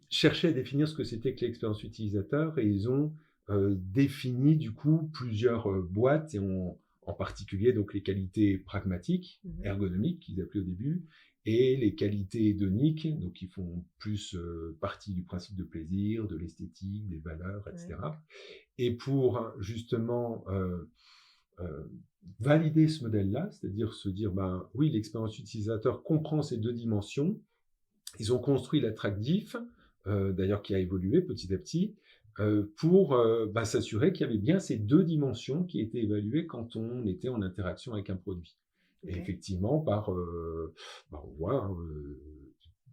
cherché à définir ce que c'était que l'expérience utilisateur et ils ont défini du coup plusieurs boîtes et en particulier donc les qualités pragmatiques, ergonomiques qu'ils appelaient au début, et les qualités hédoniques, donc qui font plus partie du principe de plaisir, de l'esthétique, des valeurs, etc. Ouais. Et pour justement valider ce modèle-là, c'est-à-dire se dire, oui, l'expérience utilisateur comprend ces deux dimensions, ils ont construit l'attractif, d'ailleurs qui a évolué petit à petit, pour s'assurer qu'il y avait bien ces deux dimensions qui étaient évaluées quand on était en interaction avec un produit. Et effectivement, on voit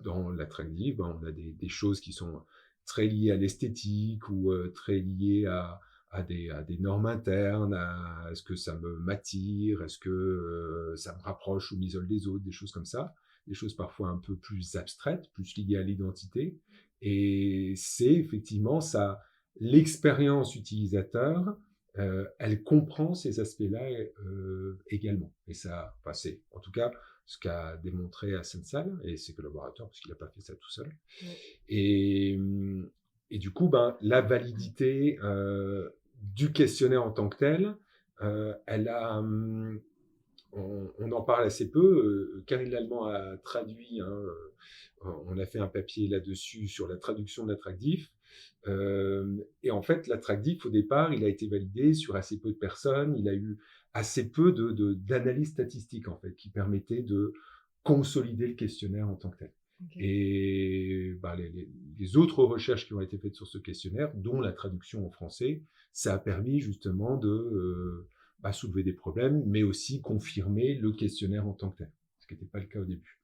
dans l'attractif, on a des choses qui sont très liées à l'esthétique ou très liées à des normes internes, à est-ce que ça m'attire, est-ce que ça me rapproche ou m'isole des autres, des choses comme ça, des choses parfois un peu plus abstraites, plus liées à l'identité. Et c'est effectivement ça, l'expérience utilisateur, elle comprend ces aspects-là également. Et ça, c'est en tout cas ce qu'a démontré Ascensal et ses collaborateurs, parce qu'il n'a pas fait ça tout seul. Et du coup, la validité du questionnaire en tant que tel, elle a... on en parle assez peu. Karine Lallemand a traduit, on a fait un papier là-dessus sur la traduction de l'attractif. Et en fait, l'attractif, au départ, il a été validé sur assez peu de personnes. Il a eu assez peu d'analyses statistiques, en fait, qui permettaient de consolider le questionnaire en tant que tel. Et les autres recherches qui ont été faites sur ce questionnaire, dont la traduction en français, ça a permis justement de soulever des problèmes, mais aussi confirmer le questionnaire en tant que tel, ce qui n'était pas le cas au début.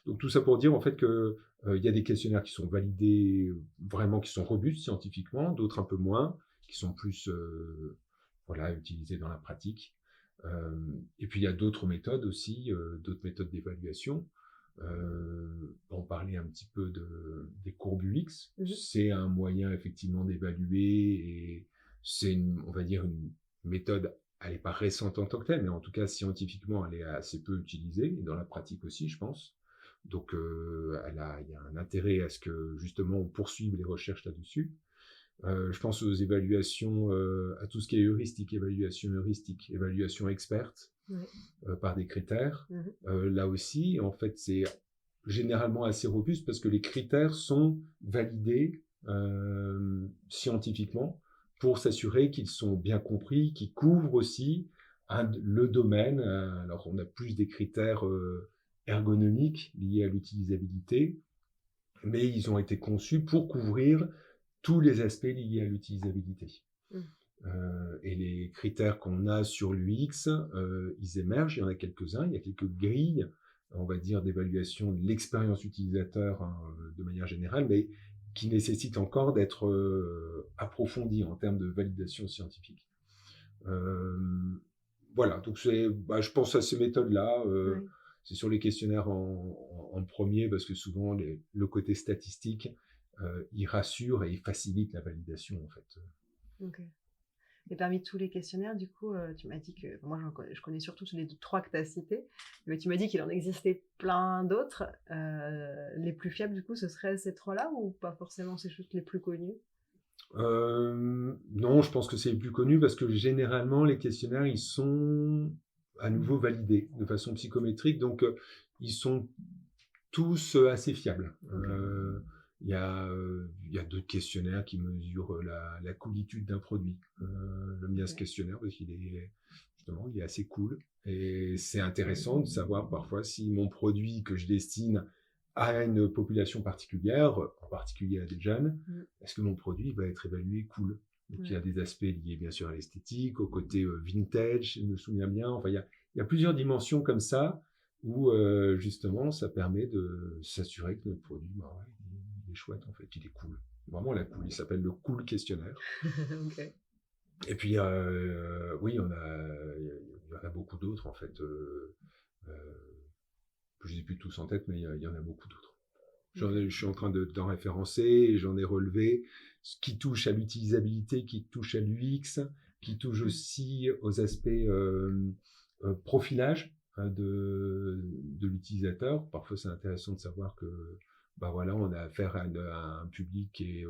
Donc tout ça pour dire en fait que y a des questionnaires qui sont validés vraiment, qui sont robustes scientifiquement, d'autres un peu moins, qui sont plus utilisés dans la pratique. Et puis il y a d'autres méthodes aussi, d'autres méthodes d'évaluation. On parlait un petit peu des courbes UX. C'est un moyen effectivement d'évaluer et c'est on va dire une méthode, elle n'est pas récente en tant que telle, mais en tout cas scientifiquement elle est assez peu utilisée et dans la pratique aussi, je pense. Donc il y a un intérêt à ce que justement on poursuive les recherches là-dessus. Je pense aux évaluations, à tout ce qui est heuristique, évaluation experte par des critères. Là aussi, en fait, c'est généralement assez robuste parce que les critères sont validés scientifiquement pour s'assurer qu'ils sont bien compris, qu'ils couvrent aussi le domaine. Alors, on a plus des critères ergonomiques liés à l'utilisabilité, mais ils ont été conçus pour couvrir tous les aspects liés à l'utilisabilité. Et les critères qu'on a sur l'UX, ils émergent, il y en a quelques-uns, il y a quelques grilles, on va dire, d'évaluation de l'expérience utilisateur de manière générale, mais qui nécessitent encore d'être approfondies en termes de validation scientifique. Voilà, donc je pense à ces méthodes-là. C'est sur les questionnaires en premier, parce que souvent, le côté statistique, il rassure et il facilite la validation, en fait. Ok. Et parmi tous les questionnaires, du coup, tu m'as dit que... Moi, je connais surtout les 3 que tu as cités, mais tu m'as dit qu'il en existait plein d'autres. Les plus fiables, du coup, ce seraient ces 3-là ou pas forcément, c'est juste les plus connus? Non, je pense que c'est les plus connus parce que généralement, les questionnaires, ils sont à nouveau validés de façon psychométrique, donc ils sont tous assez fiables. Il y a d'autres questionnaires qui mesurent la coolitude d'un produit. J'aime bien ce questionnaire parce qu'il est assez cool. Et c'est intéressant de savoir parfois si mon produit que je destine à une population particulière, en particulier à des jeunes, est-ce que mon produit va être évalué cool? Donc il y a des aspects liés bien sûr à l'esthétique, au côté vintage, je me souviens bien. Enfin, il y a plusieurs dimensions comme ça où justement ça permet de s'assurer que notre produit, il est chouette en fait, il est cool. Vraiment la cool, il s'appelle le cool questionnaire. Okay. Et puis oui, il y en a beaucoup d'autres en fait. Je ne les ai plus tous en tête, mais il y en a beaucoup d'autres. Je suis en train d'en référencer et j'en ai relevé ce qui touche à l'utilisabilité, qui touche à l'UX, qui touche aussi aux aspects profilage de l'utilisateur. Parfois, c'est intéressant de savoir que voilà, on a affaire à un public qui est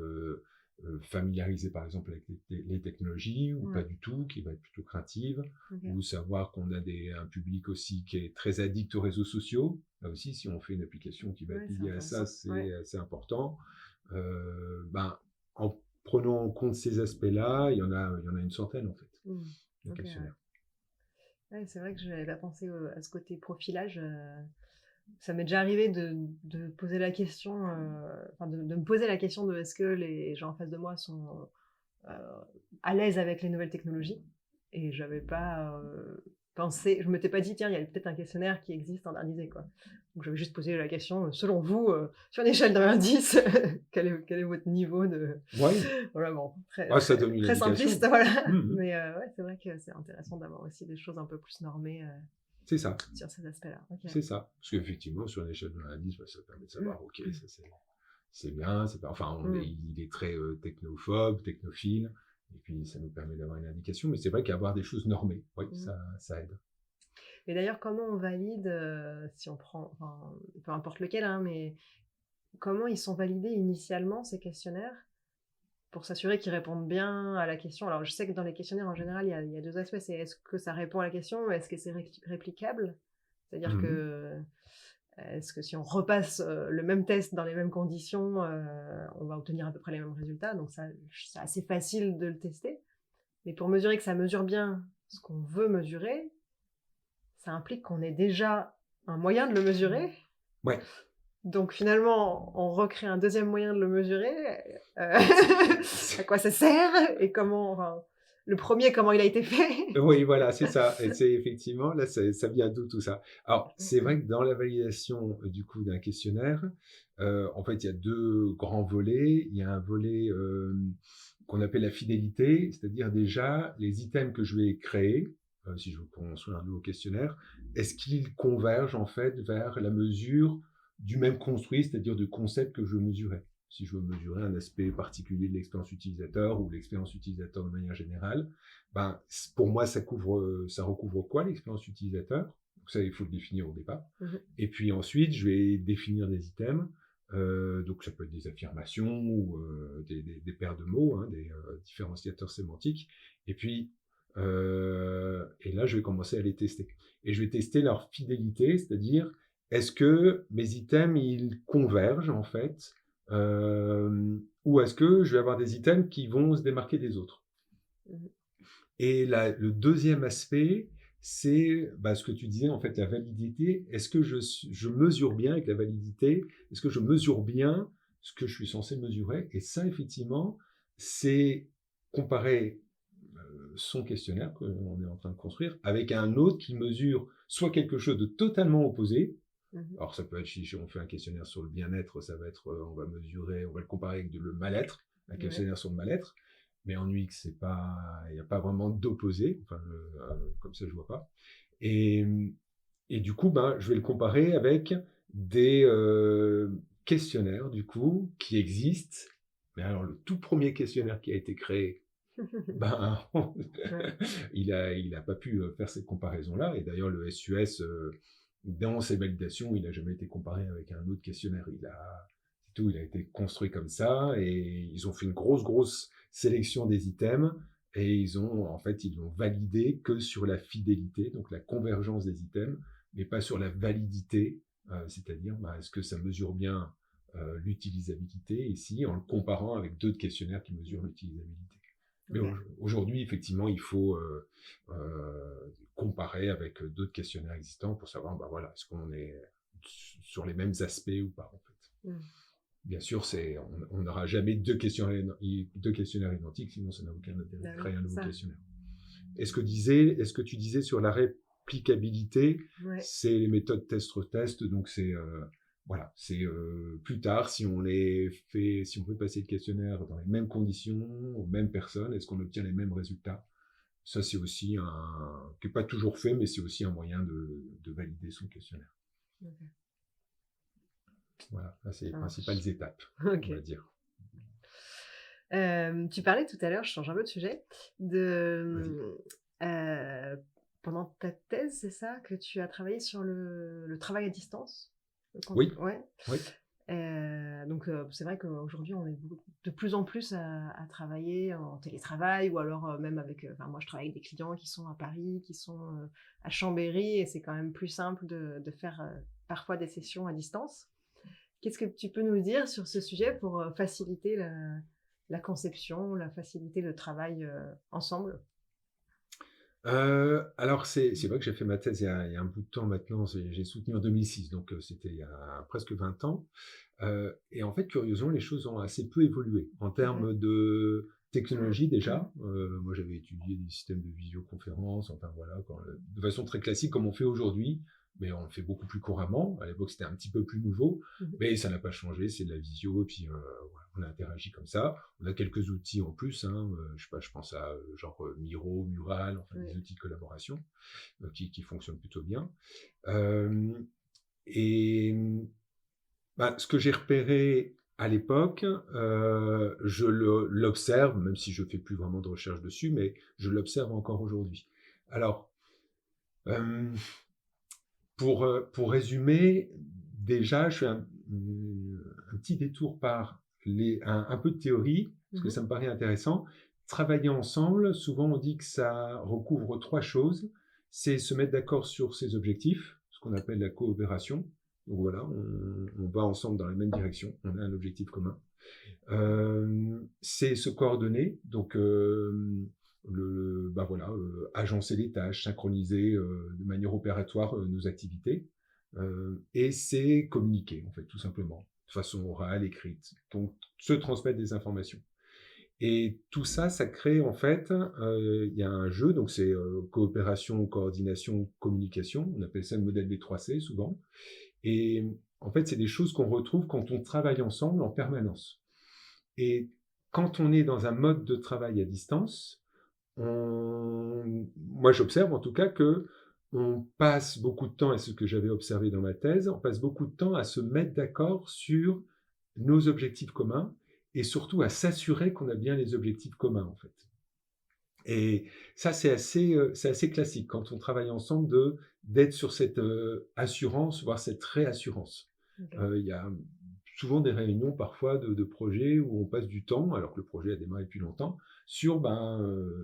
familiarisé, par exemple, avec les technologies, ou pas du tout, qui va être plutôt craintive, ou savoir qu'on a un public aussi qui est très addict aux réseaux sociaux. Là aussi, si on fait une application qui va être liée à ça, c'est important. En prenant en compte ces aspects-là, il y en a une centaine, en fait, de questionnaires. Ouais, c'est vrai que je n'avais pas pensé à ce côté profilage. Ça m'est déjà arrivé de poser la question, de me poser la question de est-ce que les gens en face de moi sont à l'aise avec les nouvelles technologies. Et je n'avais pas pensé, je ne m'étais pas dit, tiens, il y a peut-être un questionnaire qui existe standardisé, quoi. Donc j'avais juste posé la question, selon vous, sur une échelle de 1 à 10, quel est votre niveau de... Voilà, bon, ça donne une très indication. simpliste, voilà. Mais c'est vrai que c'est intéressant d'avoir aussi des choses un peu plus normées c'est ça. sur ces aspects-là. C'est ça. Parce qu'effectivement, sur une échelle de 1 à 10, ça permet de savoir, ça c'est bien, c'est pas... Enfin, il est très technophobe, technophile, et puis ça nous permet d'avoir une indication, mais c'est vrai qu'avoir des choses normées, ça aide. Et d'ailleurs, comment on valide, si on prend, peu importe lequel, mais comment ils sont validés initialement, ces questionnaires, pour s'assurer qu'ils répondent bien à la question? Alors, je sais que dans les questionnaires, en général, il y a 2 aspects. C'est est-ce que ça répond à la question, est-ce que c'est réplicable? C'est-à-dire que, est-ce que si on repasse le même test dans les mêmes conditions, on va obtenir à peu près les mêmes résultats? Donc ça, c'est assez facile de le tester. Mais pour mesurer que ça mesure bien ce qu'on veut mesurer, ça implique qu'on ait déjà un moyen de le mesurer. Ouais. Donc finalement, on recrée un deuxième moyen de le mesurer. À quoi ça sert? Et comment... le premier, comment il a été fait? Oui, voilà, c'est ça. Et c'est effectivement, là, ça vient d'où tout ça? Alors, c'est vrai que dans la validation du coup d'un questionnaire, en fait, il y a 2 grands volets. Il y a un volet qu'on appelle la fidélité, c'est-à-dire déjà les items que je vais créer, si je veux construire un nouveau questionnaire, est-ce qu'ils convergent en fait vers la mesure du même construit, c'est-à-dire du concept que je mesurais. Si je veux mesurer un aspect particulier de l'expérience utilisateur ou l'expérience utilisateur de manière générale, pour moi, ça recouvre quoi l'expérience utilisateur? Donc ça, il faut le définir au départ. Et puis ensuite, je vais définir des items. Donc ça peut être des affirmations ou des paires de mots, des différenciateurs sémantiques. Et puis, et là, je vais commencer à les tester. Et je vais tester leur fidélité, c'est-à-dire est-ce que mes items, ils convergent en fait, ou est-ce que je vais avoir des items qui vont se démarquer des autres? Et le deuxième aspect, c'est ce que tu disais, en fait, la validité. Est-ce que je mesure bien avec la validité? Est-ce que je mesure bien ce que je suis censé mesurer? Et ça, effectivement, c'est comparer son questionnaire qu'on est en train de construire avec un autre qui mesure soit quelque chose de totalement opposé. Alors ça peut être, si on fait un questionnaire sur le bien-être, ça va être, on va le comparer avec le mal-être, un questionnaire sur le mal-être, mais en UX, il n'y a pas vraiment d'opposé, comme ça je vois pas. Et du coup, je vais le comparer avec des questionnaires, du coup, qui existent. Mais alors, le tout premier questionnaire qui a été créé, il a pas pu faire cette comparaison-là. Et d'ailleurs, le SUS, dans ses validations, il n'a jamais été comparé avec un autre questionnaire. Il a été construit comme ça, et ils ont fait une grosse sélection des items, et ils l'ont validé que sur la fidélité, donc la convergence des items, mais pas sur la validité, c'est-à-dire est-ce que ça mesure bien l'utilisabilité ici, en le comparant avec d'autres questionnaires qui mesurent l'utilisabilité. Mais aujourd'hui, effectivement, il faut comparer avec d'autres questionnaires existants pour savoir, est-ce qu'on est sur les mêmes aspects ou pas, en fait. Bien sûr, on n'aura jamais 2 questionnaires identiques, sinon ça n'a aucun intérêt de créer un nouveau questionnaire. Est-ce que tu disais sur la réplicabilité, c'est les méthodes test-retest, donc c'est plus tard, si on peut passer le questionnaire dans les mêmes conditions, aux mêmes personnes, est-ce qu'on obtient les mêmes résultats? Ça, c'est aussi qui n'est pas toujours fait, mais c'est aussi un moyen de valider son questionnaire. Voilà, là, c'est les principales étapes, on va dire. Tu parlais tout à l'heure, je change un peu de sujet, pendant ta thèse, c'est ça, que tu as travaillé sur le travail à distance? Oui, Ouais. oui. Donc c'est vrai qu'aujourd'hui, on est de plus en plus à travailler en télétravail ou alors, même avec, enfin moi je travaille avec des clients qui sont à Paris, qui sont, à Chambéry et c'est quand même plus simple de faire, parfois des sessions à distance. Qu'est-ce que tu peux nous dire sur ce sujet pour, faciliter la conception, faciliter le travail, ensemble? Alors c'est vrai que j'ai fait ma thèse il y a un bout de temps maintenant, j'ai soutenu en 2006, donc c'était il y a presque 20 ans. Et en fait, curieusement, les choses ont assez peu évolué en Mmh. termes de technologie déjà. Moi, j'avais étudié des systèmes de visioconférence, enfin voilà, de façon très classique comme on fait aujourd'hui, mais on le fait beaucoup plus couramment. À l'époque, c'était un petit peu plus nouveau, Mmh. mais ça n'a pas changé, c'est de la visio, et puis voilà, on interagit comme ça. On a quelques outils en plus, hein, je sais pas, je pense à genre Miro, Mural, enfin des Ouais. outils de collaboration qui fonctionnent plutôt bien. Euh, et ce que j'ai repéré à l'époque, je l'observe, même si je fais plus vraiment de recherche dessus, mais je l'observe encore aujourd'hui. Alors, euh, pour résumer, déjà, je fais un petit détour par un peu de théorie, parce que Mmh. ça me paraît intéressant. Travailler ensemble, souvent on dit que ça recouvre 3 choses. C'est se mettre d'accord sur ses objectifs, ce qu'on appelle la coopération. Donc voilà, on va ensemble dans la même direction, on a un objectif commun. C'est se coordonner, donc voilà, agencer les tâches, synchroniser de manière opératoire nos activités. Et c'est communiquer, en fait, tout simplement, de façon orale, écrite. Donc, se transmettre des informations. Et tout ça, ça crée, en fait, il y a un jeu, donc c'est coopération, coordination, communication. On appelle ça le modèle des 3C, souvent. Et en fait, c'est des choses qu'on retrouve quand on travaille ensemble en permanence. Et quand on est dans un mode de travail à distance, moi j'observe en tout cas que on passe beaucoup de temps, et c'est ce que j'avais observé dans ma thèse, on passe beaucoup de temps à se mettre d'accord sur nos objectifs communs et surtout à s'assurer qu'on a bien les objectifs communs en fait. Et ça c'est assez classique quand on travaille ensemble d'être sur cette assurance, voire cette réassurance. OK. Il y a souvent des réunions parfois de projets où on passe du temps, alors que le projet a démarré depuis longtemps, sur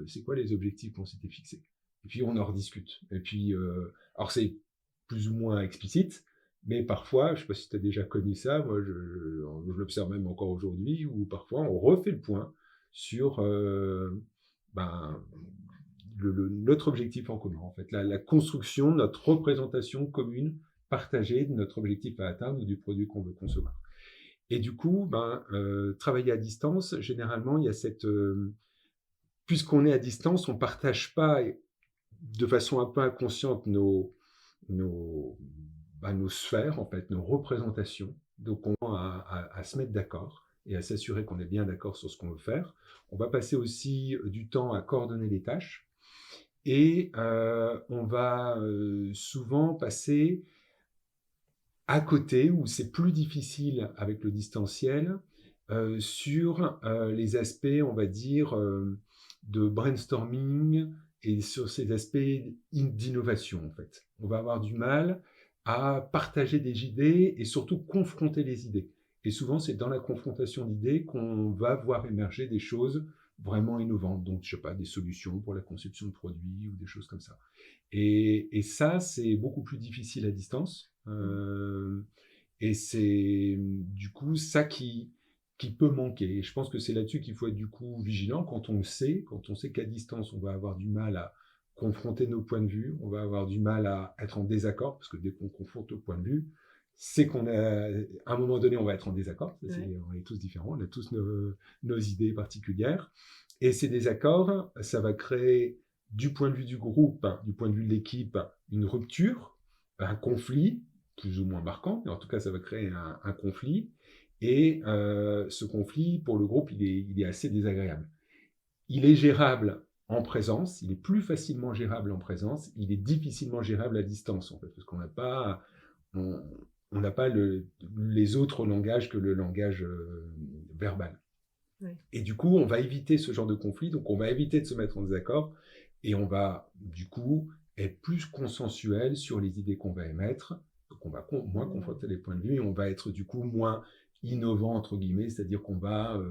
c'est quoi les objectifs qu'on s'était fixés. Et puis on en rediscute. Et puis, alors c'est plus ou moins explicite, mais parfois, je ne sais pas si tu as déjà connu ça, moi je l'observe même encore aujourd'hui, où parfois on refait le point sur ben, notre objectif en commun, en fait, la construction, notre représentation commune, partagée de notre objectif à atteindre ou du produit qu'on veut concevoir. Et du coup, travailler à distance, généralement, il y a puisqu'on est à distance, on ne partage pas de façon un peu inconsciente nos, nos sphères, en fait, nos représentations. Donc, on va à se mettre d'accord et à s'assurer qu'on est bien d'accord sur ce qu'on veut faire. On va passer aussi du temps à coordonner les tâches et on va souvent passer à côté, où c'est plus difficile avec le distanciel, sur les aspects, on va dire, de brainstorming et sur ces aspects d'innovation, en fait. On va avoir du mal à partager des idées et surtout confronter les idées. Et souvent, c'est dans la confrontation d'idées qu'on va voir émerger des choses vraiment innovantes. Donc, je sais pas, des solutions pour la conception de produits ou des choses comme ça. Et ça, c'est beaucoup plus difficile à distance. Mmh. Et c'est du coup ça qui peut manquer. Et je pense que c'est là-dessus qu'il faut être du coup vigilant quand on sait qu'à distance, on va avoir du mal à confronter nos points de vue, on va avoir du mal à être en désaccord, parce que dès qu'on confronte nos points de vue, c'est à un moment donné, on va être en désaccord. Ouais. On est tous différents, on a tous nos idées particulières. Et ces désaccords, ça va créer du point de vue du groupe, du point de vue de l'équipe, une rupture, un conflit, plus ou moins marquant, mais en tout cas, ça va créer un conflit. Et ce conflit, pour le groupe, il est assez désagréable. Il est gérable en présence, il est plus facilement gérable en présence, il est difficilement gérable à distance, en fait, parce qu'on n'a pas, on, on n'a pas les autres langages que le langage verbal. Ouais. Et du coup, on va éviter ce genre de conflit, donc on va éviter de se mettre en désaccord, et on va, du coup, être plus consensuel sur les idées qu'on va émettre. Donc on va moins confronter les points de vue et on va être du coup moins innovant, entre guillemets, c'est-à-dire qu'on va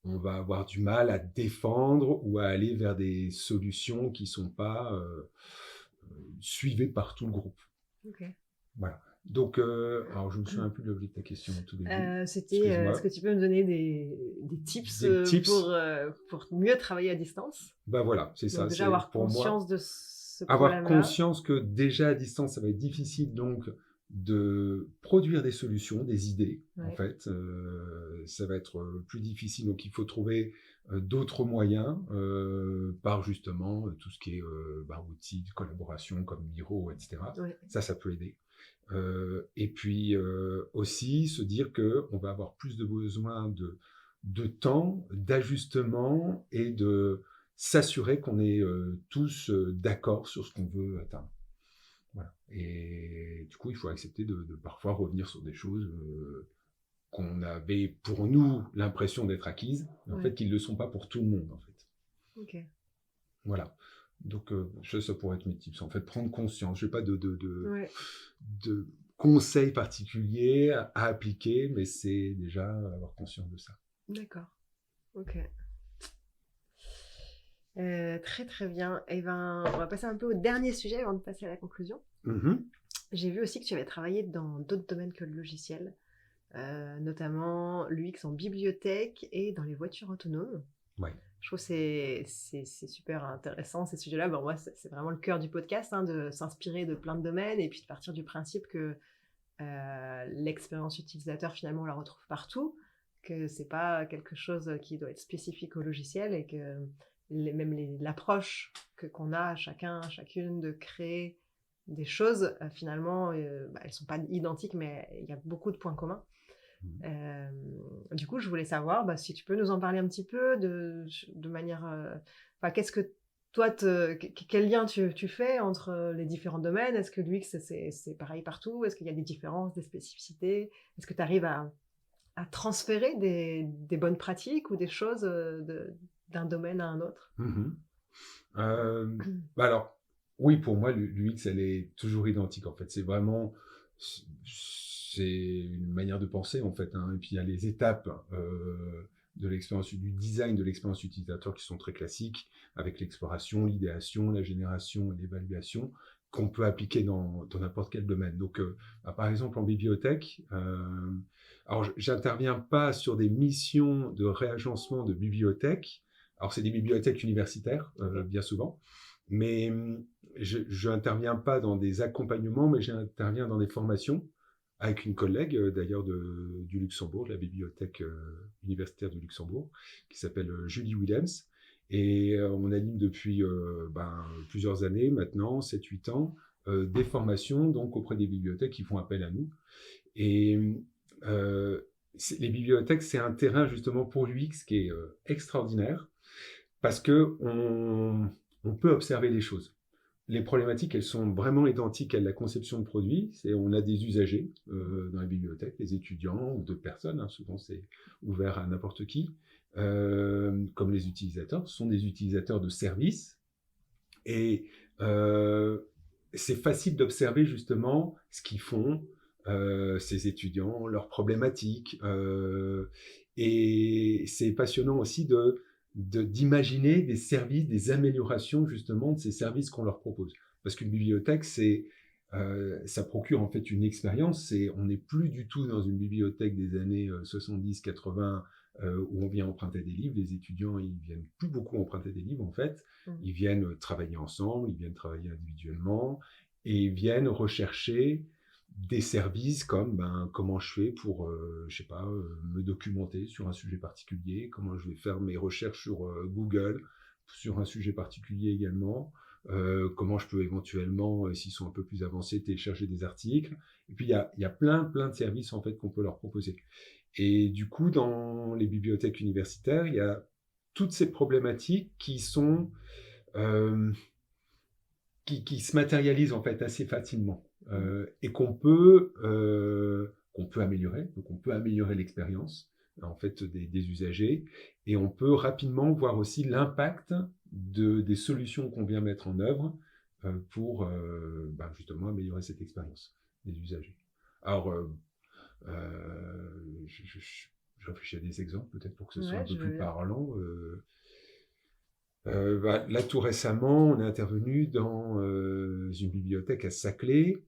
avoir du mal à défendre ou à aller vers des solutions qui ne sont pas suivées par tout le groupe. Ok. Voilà. Donc, alors je me souviens un peu de l'objet de ta question au tout début. C'était, Excuse-moi. est-ce que tu peux me donner des tips, Des tips. pour mieux travailler à distance? Ben voilà, c'est Donc ça. déjà C'est avoir pour moi, conscience de ce avoir problème-là. conscience que déjà à distance, ça va être difficile donc de produire des solutions, des idées. En Ouais. fait, ça va être plus difficile. Donc il faut trouver d'autres moyens par justement tout ce qui est outils de collaboration comme Miro, etc. Ouais. Ça peut aider. Et puis aussi se dire qu'on va avoir plus de besoin de temps, d'ajustement et de s'assurer qu'on est tous d'accord sur ce qu'on veut atteindre. Voilà. Et du coup, il faut accepter de parfois revenir sur des choses qu'on avait pour nous l'impression d'être acquises, mais en Ouais. fait qui ne le sont pas pour tout le monde. En fait. Ok. Voilà. Donc, ça pourrait être mes tips. En fait, prendre conscience. Je n'ai pas Ouais. de conseils particuliers à appliquer, mais c'est déjà avoir conscience de ça. D'accord. Ok. Très très bien. Et ben, on va passer un peu au dernier sujet avant de passer à la conclusion. Mm-hmm. J'ai vu aussi que tu avais travaillé dans d'autres domaines que le logiciel, notamment l'UX en bibliothèque et dans les voitures autonomes. Ouais. Je trouve que c'est super intéressant ces sujets-là. Bon, moi, c'est vraiment le cœur du podcast, hein, de s'inspirer de plein de domaines et puis de partir du principe que l'expérience utilisateur, finalement, on la retrouve partout, que c'est pas quelque chose qui doit être spécifique au logiciel et que l'approche qu'on a chacune de créer des choses, finalement, elles sont pas identiques, mais il y a beaucoup de points communs. Du coup, je voulais savoir si tu peux nous en parler un petit peu de manière... qu'est-ce que toi, quel lien tu fais entre les différents domaines? Est-ce que l'UX, c'est pareil partout? Est-ce qu'il y a des différences, des spécificités? Est-ce que tu arrives à transférer des bonnes pratiques ou des choses d'un domaine à un autre? Alors, oui, pour moi, l'UX, elle est toujours identique, en fait. C'est vraiment... C'est une manière de penser, en fait. Hein. Et puis, il y a les étapes de l'expérience, du design de l'expérience utilisateur qui sont très classiques, avec l'exploration, l'idéation, la génération et l'évaluation, qu'on peut appliquer dans n'importe quel domaine. Donc, par exemple, en bibliothèque, alors, j'interviens pas sur des missions de réagencement de bibliothèques. Alors, c'est des bibliothèques universitaires, bien souvent, mais je n'interviens pas dans des accompagnements, mais j'interviens dans des formations avec une collègue, d'ailleurs, du Luxembourg, de la bibliothèque universitaire du Luxembourg, qui s'appelle Julie Willems. Et on anime depuis plusieurs années maintenant, 7-8 ans, des formations donc, auprès des bibliothèques qui font appel à nous. Et les bibliothèques, c'est un terrain justement pour l'UX qui est extraordinaire parce qu'on peut observer les choses. Les problématiques, elles sont vraiment identiques à la conception de produits. On a des usagers dans les bibliothèques, les étudiants ou d'autres personnes, hein, souvent c'est ouvert à n'importe qui, comme les utilisateurs. Ce sont des utilisateurs de services et c'est facile d'observer justement ce qu'ils font, ces étudiants, leurs problématiques. Et c'est passionnant aussi d'imaginer des services, des améliorations justement de ces services qu'on leur propose. Parce qu'une bibliothèque, ça procure en fait une expérience. On n'est plus du tout dans une bibliothèque des années 70-80 où on vient emprunter des livres. Les étudiants, ils viennent plus beaucoup emprunter des livres en fait. Ils viennent travailler ensemble, ils viennent travailler individuellement et ils viennent rechercher des services comme comment je fais pour, me documenter sur un sujet particulier, comment je vais faire mes recherches sur Google, sur un sujet particulier également, comment je peux éventuellement, s'ils sont un peu plus avancés, télécharger des articles. Et puis, il y a plein de services en fait qu'on peut leur proposer. Et du coup, dans les bibliothèques universitaires, il y a toutes ces problématiques qui sont... qui se matérialisent en fait assez facilement. Et qu'on peut améliorer. Donc, on peut améliorer l'expérience en fait des usagers et on peut rapidement voir aussi l'impact des solutions qu'on vient mettre en œuvre pour justement améliorer cette expérience des usagers. Alors, je réfléchis à des exemples peut-être pour que ce soit un peu plus parlant. Là, tout récemment, on est intervenu dans une bibliothèque à Saclay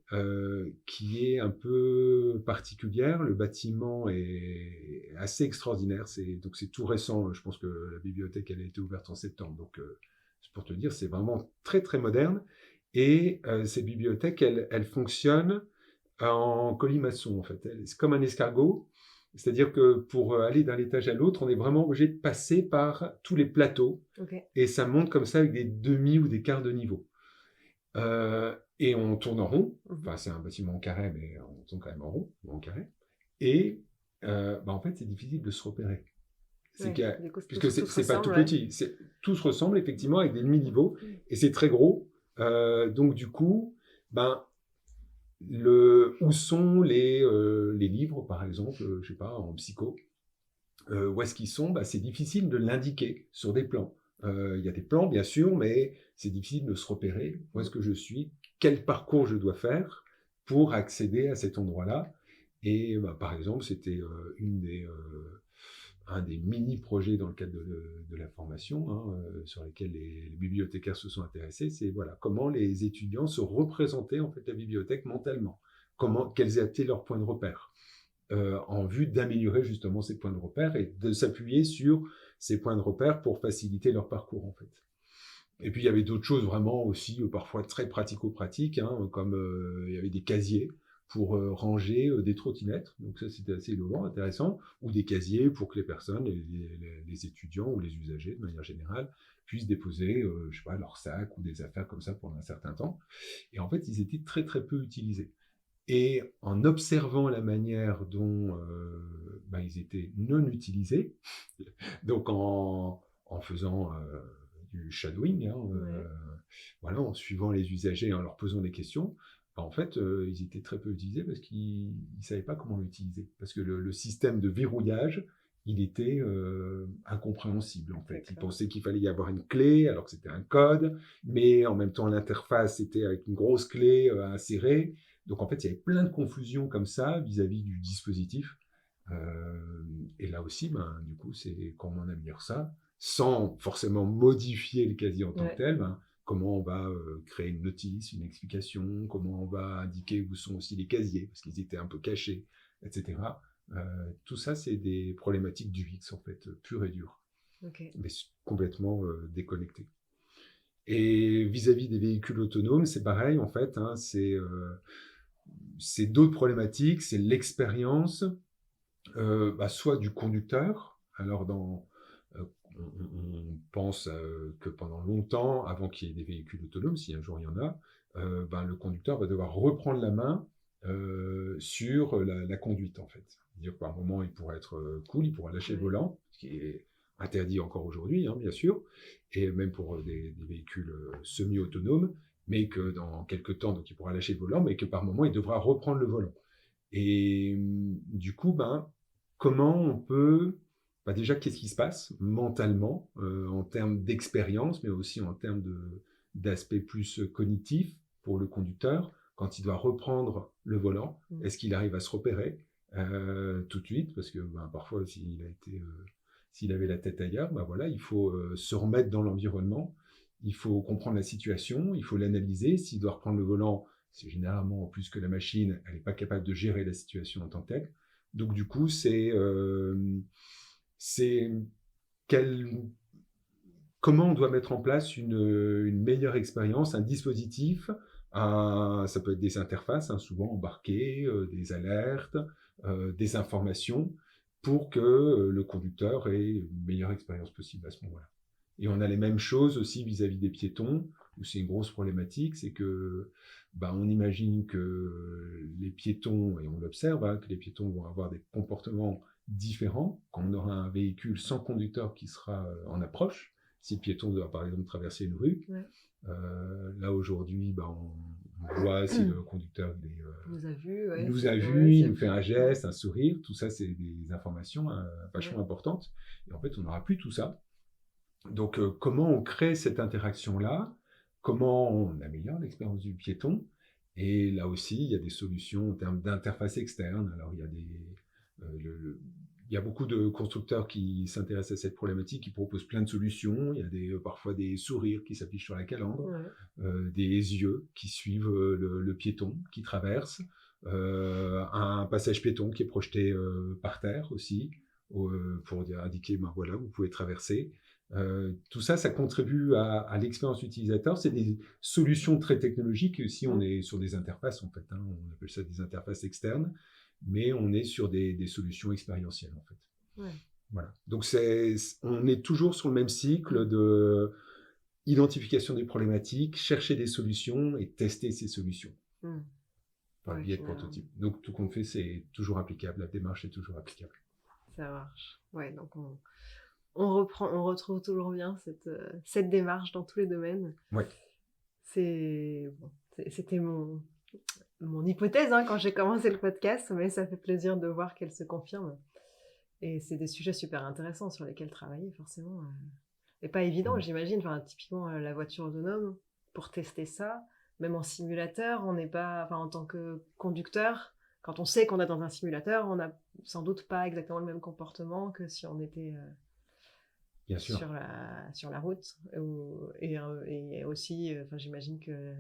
qui est un peu particulière. Le bâtiment est assez extraordinaire. Donc c'est tout récent. Je pense que la bibliothèque elle a été ouverte en septembre. Donc c'est pour te dire, c'est vraiment très très moderne. Et cette bibliothèque, elle fonctionne en colimaçon en fait. C'est comme un escargot. C'est-à-dire que pour aller d'un étage à l'autre, on est vraiment obligé de passer par tous les plateaux. Okay. Et ça monte comme ça avec des demi ou des quarts de niveau. Et on tourne en rond. Enfin, c'est un bâtiment en carré, mais on tourne quand même en rond, ou en carré. Et en fait, c'est difficile de se repérer. Puisque c'est pas tout petit. Tout se ressemble effectivement avec des demi-niveaux. Et c'est très gros. Donc du coup, où sont les livres, par exemple, je sais pas, en psycho, où est-ce qu'ils sont, c'est difficile de l'indiquer sur des plans. Il y a des plans, bien sûr, mais c'est difficile de se repérer. Où est-ce que je suis? Quel parcours je dois faire pour accéder à cet endroit-là? Et par exemple, c'était un des mini-projets dans le cadre de la formation, sur lesquels les bibliothécaires se sont intéressés, c'est comment les étudiants se représentaient en fait la bibliothèque mentalement, quels étaient leurs points de repère, en vue d'améliorer justement ces points de repère et de s'appuyer sur ces points de repère pour faciliter leur parcours en fait. Et puis il y avait d'autres choses vraiment aussi parfois très pratico-pratiques, comme il y avait des casiers pour ranger des trottinettes, donc ça c'était assez innovant, intéressant, ou des casiers pour que les personnes, les étudiants ou les usagers de manière générale, puissent déposer, je sais pas, leurs sacs ou des affaires comme ça pendant un certain temps. Et en fait, ils étaient très très peu utilisés. Et en observant la manière dont ils étaient non utilisés, donc en faisant du shadowing, en suivant les usagers et en leur posant des questions, en fait, ils étaient très peu utilisés parce qu'ils ne savaient pas comment l'utiliser. Parce que le système de verrouillage, il était incompréhensible, en fait. Ils pensaient qu'il fallait y avoir une clé, alors que c'était un code, mais en même temps, l'interface était avec une grosse clé à insérer. Donc, en fait, il y avait plein de confusions comme ça vis-à-vis du dispositif. Et là aussi, du coup, c'est comment on améliore ça, sans forcément modifier le casier en tant que tel, comment on va créer une notice, une explication, comment on va indiquer où sont aussi les casiers, parce qu'ils étaient un peu cachés, etc. Tout ça, c'est des problématiques du X, en fait, pures et dures, mais complètement déconnectées. Et vis-à-vis des véhicules autonomes, c'est pareil, en fait, c'est d'autres problématiques, c'est l'expérience, soit du conducteur. Alors, on pense que pendant longtemps, avant qu'il y ait des véhicules autonomes, si un jour il y en a, le conducteur va devoir reprendre la main sur la conduite, en fait. C'est-à-dire qu'à un moment, il pourrait être cool, il pourra lâcher le volant, ce qui est interdit encore aujourd'hui, bien sûr, et même pour des véhicules semi-autonomes, mais que dans quelques temps, donc il pourra lâcher le volant, mais que par moment, il devra reprendre le volant. Et du coup, comment on peut... déjà, qu'est-ce qui se passe mentalement en termes d'expérience, mais aussi en termes d'aspect plus cognitif pour le conducteur quand il doit reprendre le volant? Est-ce qu'il arrive à se repérer tout de suite? Parce que parfois, s'il avait la tête ailleurs, il faut se remettre dans l'environnement, il faut comprendre la situation, il faut l'analyser. S'il doit reprendre le volant, c'est généralement plus que la machine, elle n'est pas capable de gérer la situation en tant que telle. Donc du coup, comment on doit mettre en place une meilleure expérience, un dispositif, ça peut être des interfaces, souvent embarquées, des alertes, des informations, pour que le conducteur ait une meilleure expérience possible à ce moment-là. Et on a les mêmes choses aussi vis-à-vis des piétons, où c'est une grosse problématique, c'est que on imagine que les piétons, et on l'observe, que les piétons vont avoir des comportements différents quand on aura un véhicule sans conducteur qui sera en approche. Si le piéton doit par exemple traverser une rue, là aujourd'hui, on voit si le conducteur nous a vu, il nous fait un geste, un sourire, tout ça c'est des informations vachement importantes. Et en fait, on n'aura plus tout ça. Donc, comment on crée cette interaction-là comment on améliore l'expérience du piéton. Et là aussi, il y a des solutions en termes d'interface externe. Alors, il y a beaucoup de constructeurs qui s'intéressent à cette problématique, qui proposent plein de solutions. Il y a parfois des sourires qui s'affichent sur la calandre, des yeux qui suivent le piéton qui traverse, un passage piéton qui est projeté par terre aussi, pour indiquer, ben voilà, vous pouvez traverser. Tout ça, ça contribue à l'expérience utilisateur. C'est des solutions très technologiques. Ici, on est sur des interfaces, en fait. On appelle ça des interfaces externes, mais on est sur des solutions expérientielles, en fait. Ouais. Voilà. Donc, on est toujours sur le même cycle de identification des problématiques, chercher des solutions et tester ces solutions par le biais de prototypes. Donc, tout qu'on fait, c'est toujours applicable. La démarche est toujours applicable. Ça marche. Ouais, donc on retrouve toujours bien cette démarche dans tous les domaines. Ouais. C'était mon hypothèse quand j'ai commencé le podcast, mais ça fait plaisir de voir qu'elle se confirme. Et c'est des sujets super intéressants sur lesquels travailler, forcément. Et pas évident, j'imagine. Enfin, typiquement, la voiture autonome, pour tester ça, même en simulateur, on n'est pas... Enfin, en tant que conducteur, quand on sait qu'on est dans un simulateur, on n'a sans doute pas exactement le même comportement que si on était Bien sûr. sur la route. Et aussi, j'imagine que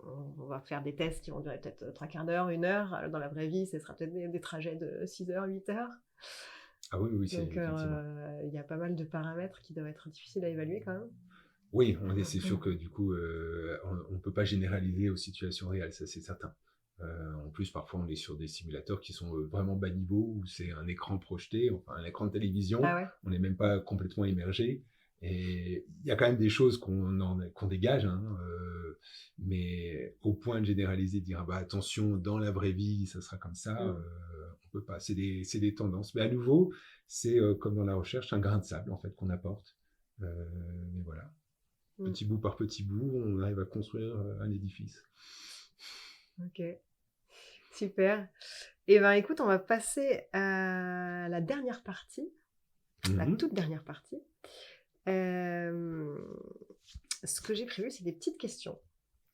on va faire des tests qui vont durer peut-être 3 quarts d'heure, 1 heure. Alors, dans la vraie vie, ce sera peut-être des trajets de 6 heures, 8 heures. Ah oui, c'est donc il y a pas mal de paramètres qui doivent être difficiles à évaluer quand même. Oui, c'est sûr que du coup, on ne peut pas généraliser aux situations réelles, ça c'est certain. En plus, parfois, on est sur des simulateurs qui sont vraiment bas niveau, où c'est un écran projeté, enfin un écran de télévision, on n'est même pas complètement immergé. Et il y a quand même des choses qu'on dégage, mais au point de généraliser, de dire attention, dans la vraie vie, ça sera comme ça, on peut pas. C'est des tendances. Mais à nouveau, c'est comme dans la recherche, un grain de sable en fait qu'on apporte. Mais voilà. Petit bout par petit bout, on arrive à construire un édifice. Ok, super. Et ben écoute, on va passer à la dernière partie, la toute dernière partie. Ce que j'ai prévu, c'est des petites questions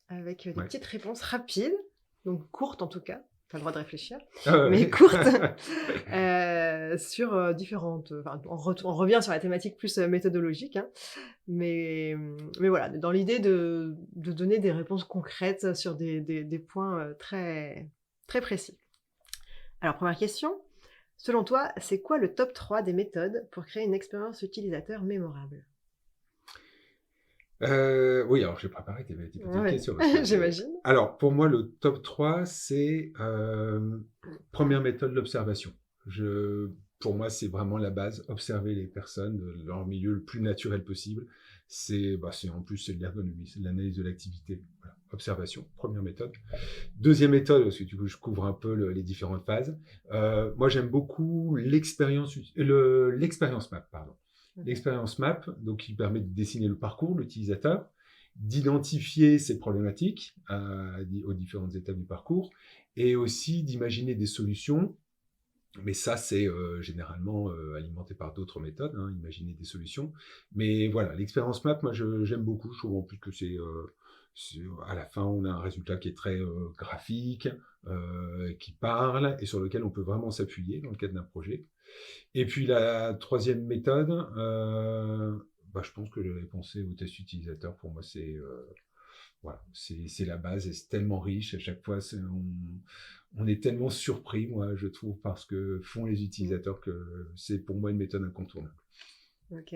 avec des petites réponses rapides, donc courtes en tout cas. Tu as le droit de réfléchir, mais courtes, sur différentes... on revient sur la thématique plus méthodologique, mais voilà, dans l'idée de donner des réponses concrètes sur des points très, très précis. Alors, première question. Selon toi, c'est quoi le top 3 des méthodes pour créer une expérience utilisateur mémorable ? Oui, alors j'ai préparé tes petites questions. J'imagine. Alors, pour moi, le top 3, c'est première méthode, l'observation. Pour moi, c'est vraiment la base, observer les personnes de leur milieu le plus naturel possible. En plus, c'est de l'ergonomie, c'est de l'analyse de l'activité. Voilà. Observation, première méthode. Deuxième méthode, parce que du coup, je couvre un peu les différentes phases. Moi, j'aime beaucoup l'expérience map, pardon. L'expérience map, donc qui permet de dessiner le parcours de l'utilisateur, d'identifier ses problématiques aux différentes étapes du parcours, et aussi d'imaginer des solutions. Mais ça, c'est généralement alimenté par d'autres méthodes, imaginer des solutions. Mais voilà, l'expérience map, moi, j'aime beaucoup. Je trouve en plus que à la fin, on a un résultat qui est très graphique, qui parle, et sur lequel on peut vraiment s'appuyer dans le cadre d'un projet. Et puis la troisième méthode, je pense que j'avais pensé au test utilisateur. Pour moi, c'est la base, et c'est tellement riche. À chaque fois, on est tellement surpris, moi, je trouve, parce que font les utilisateurs, que c'est pour moi une méthode incontournable. Ok.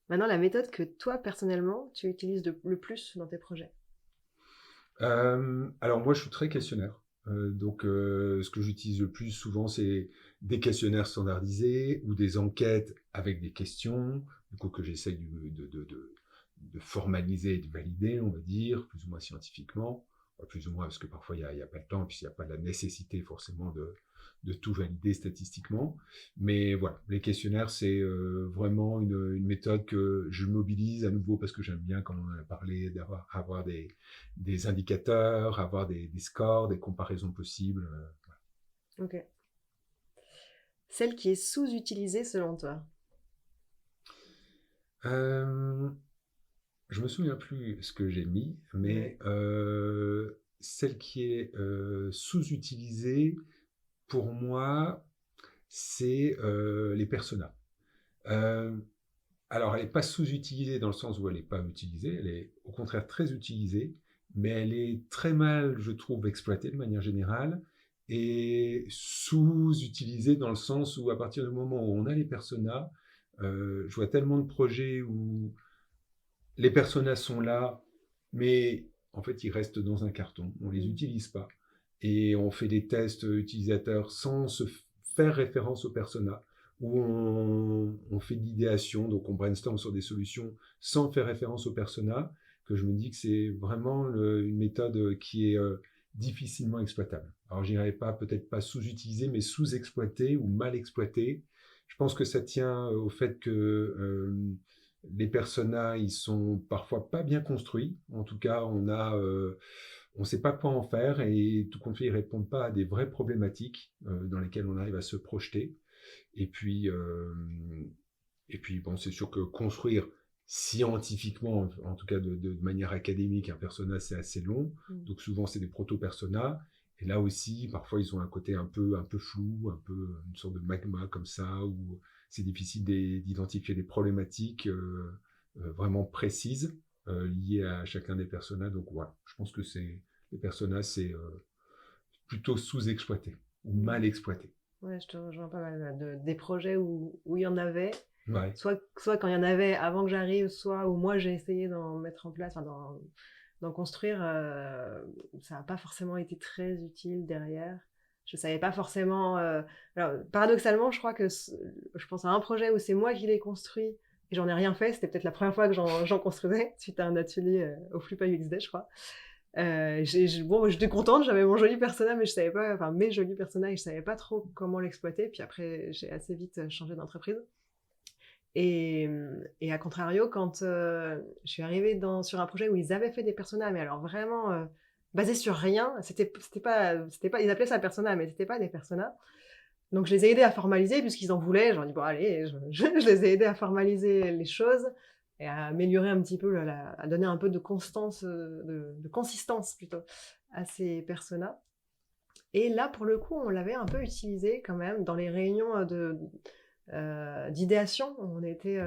Maintenant, la méthode que toi, personnellement, tu utilises le plus dans tes projets ? Alors moi, je suis très questionnaire. Donc, ce que j'utilise le plus souvent, c'est des questionnaires standardisés ou des enquêtes avec des questions, du coup, que j'essaye de formaliser et de valider, on va dire, plus ou moins scientifiquement. Plus ou moins, parce que parfois, il n'y a pas le temps, et puis il n'y a pas la nécessité forcément de tout valider statistiquement. Mais voilà, les questionnaires, c'est vraiment une méthode que je mobilise à nouveau, parce que j'aime bien, comme on en a parlé, avoir des indicateurs, avoir des scores, des comparaisons possibles. Ok. Celle qui est sous-utilisée selon toi ? je me souviens plus ce que j'ai mis, mais celle qui est sous-utilisée, pour moi, c'est les personas. Euh, alors, elle n'est pas sous-utilisée dans le sens où elle n'est pas utilisée, elle est au contraire très utilisée, mais elle est très mal, je trouve, exploitée de manière générale, et sous-utilisée dans le sens où à partir du moment où on a les personas, je vois tellement de projets où les personas sont là, mais en fait, ils restent dans un carton. On ne les utilise pas. Et on fait des tests utilisateurs sans se faire référence aux personas, où on fait de l'idéation, donc on brainstorm sur des solutions sans faire référence aux personas, que je me dis que c'est vraiment une méthode qui est difficilement exploitable. Alors, je dirais pas, peut-être pas sous-utilisée, mais sous-exploitée ou mal exploitée. Je pense que ça tient au fait que les personas, ils sont parfois pas bien construits. En tout cas, on sait pas quoi en faire et tout compte fait, ils répondent pas à des vraies problématiques dans lesquelles on arrive à se projeter. Et puis, euh, et puis bon, c'est sûr que construire scientifiquement, en tout cas de manière académique, un persona, c'est assez long. Donc souvent, c'est des proto-personas. Et là aussi, parfois, ils ont un côté un peu flou, un peu une sorte de magma comme ça, où c'est difficile d'identifier des problématiques vraiment précises liées à chacun des personas. Donc voilà, je pense que les personas, c'est plutôt sous-exploité ou mal exploité. Ouais, je te rejoins pas mal. Des projets où il y en avait, Ouais. soit quand il y en avait avant que j'arrive, soit où moi j'ai essayé d'en mettre en place, enfin, d'en construire, ça n'a pas forcément été très utile derrière. Je savais pas forcément. Alors, paradoxalement, je crois que je pense à un projet où c'est moi qui l'ai construit et j'en ai rien fait. C'était peut-être la première fois que j'en construisais suite à un atelier au Flupa UXD, je crois. Bon, j'étais contente, j'avais mon joli personnage, mais je savais pas, enfin mes jolis personnages, je savais pas trop comment l'exploiter. Puis après, j'ai assez vite changé d'entreprise. Et à contrario, quand je suis arrivée sur un projet où ils avaient fait des personnages, mais alors vraiment basés sur rien, c'était pas, ils appelaient ça persona, mais c'était pas des personnages. Donc je les ai aidés à formaliser puisqu'ils en voulaient. J'en dis bon allez, je les ai aidés à formaliser les choses et à améliorer un petit peu, à donner un peu de constance, de consistance plutôt à ces personas. Et là, pour le coup, on l'avait un peu utilisé quand même dans les réunions d'idéation. On était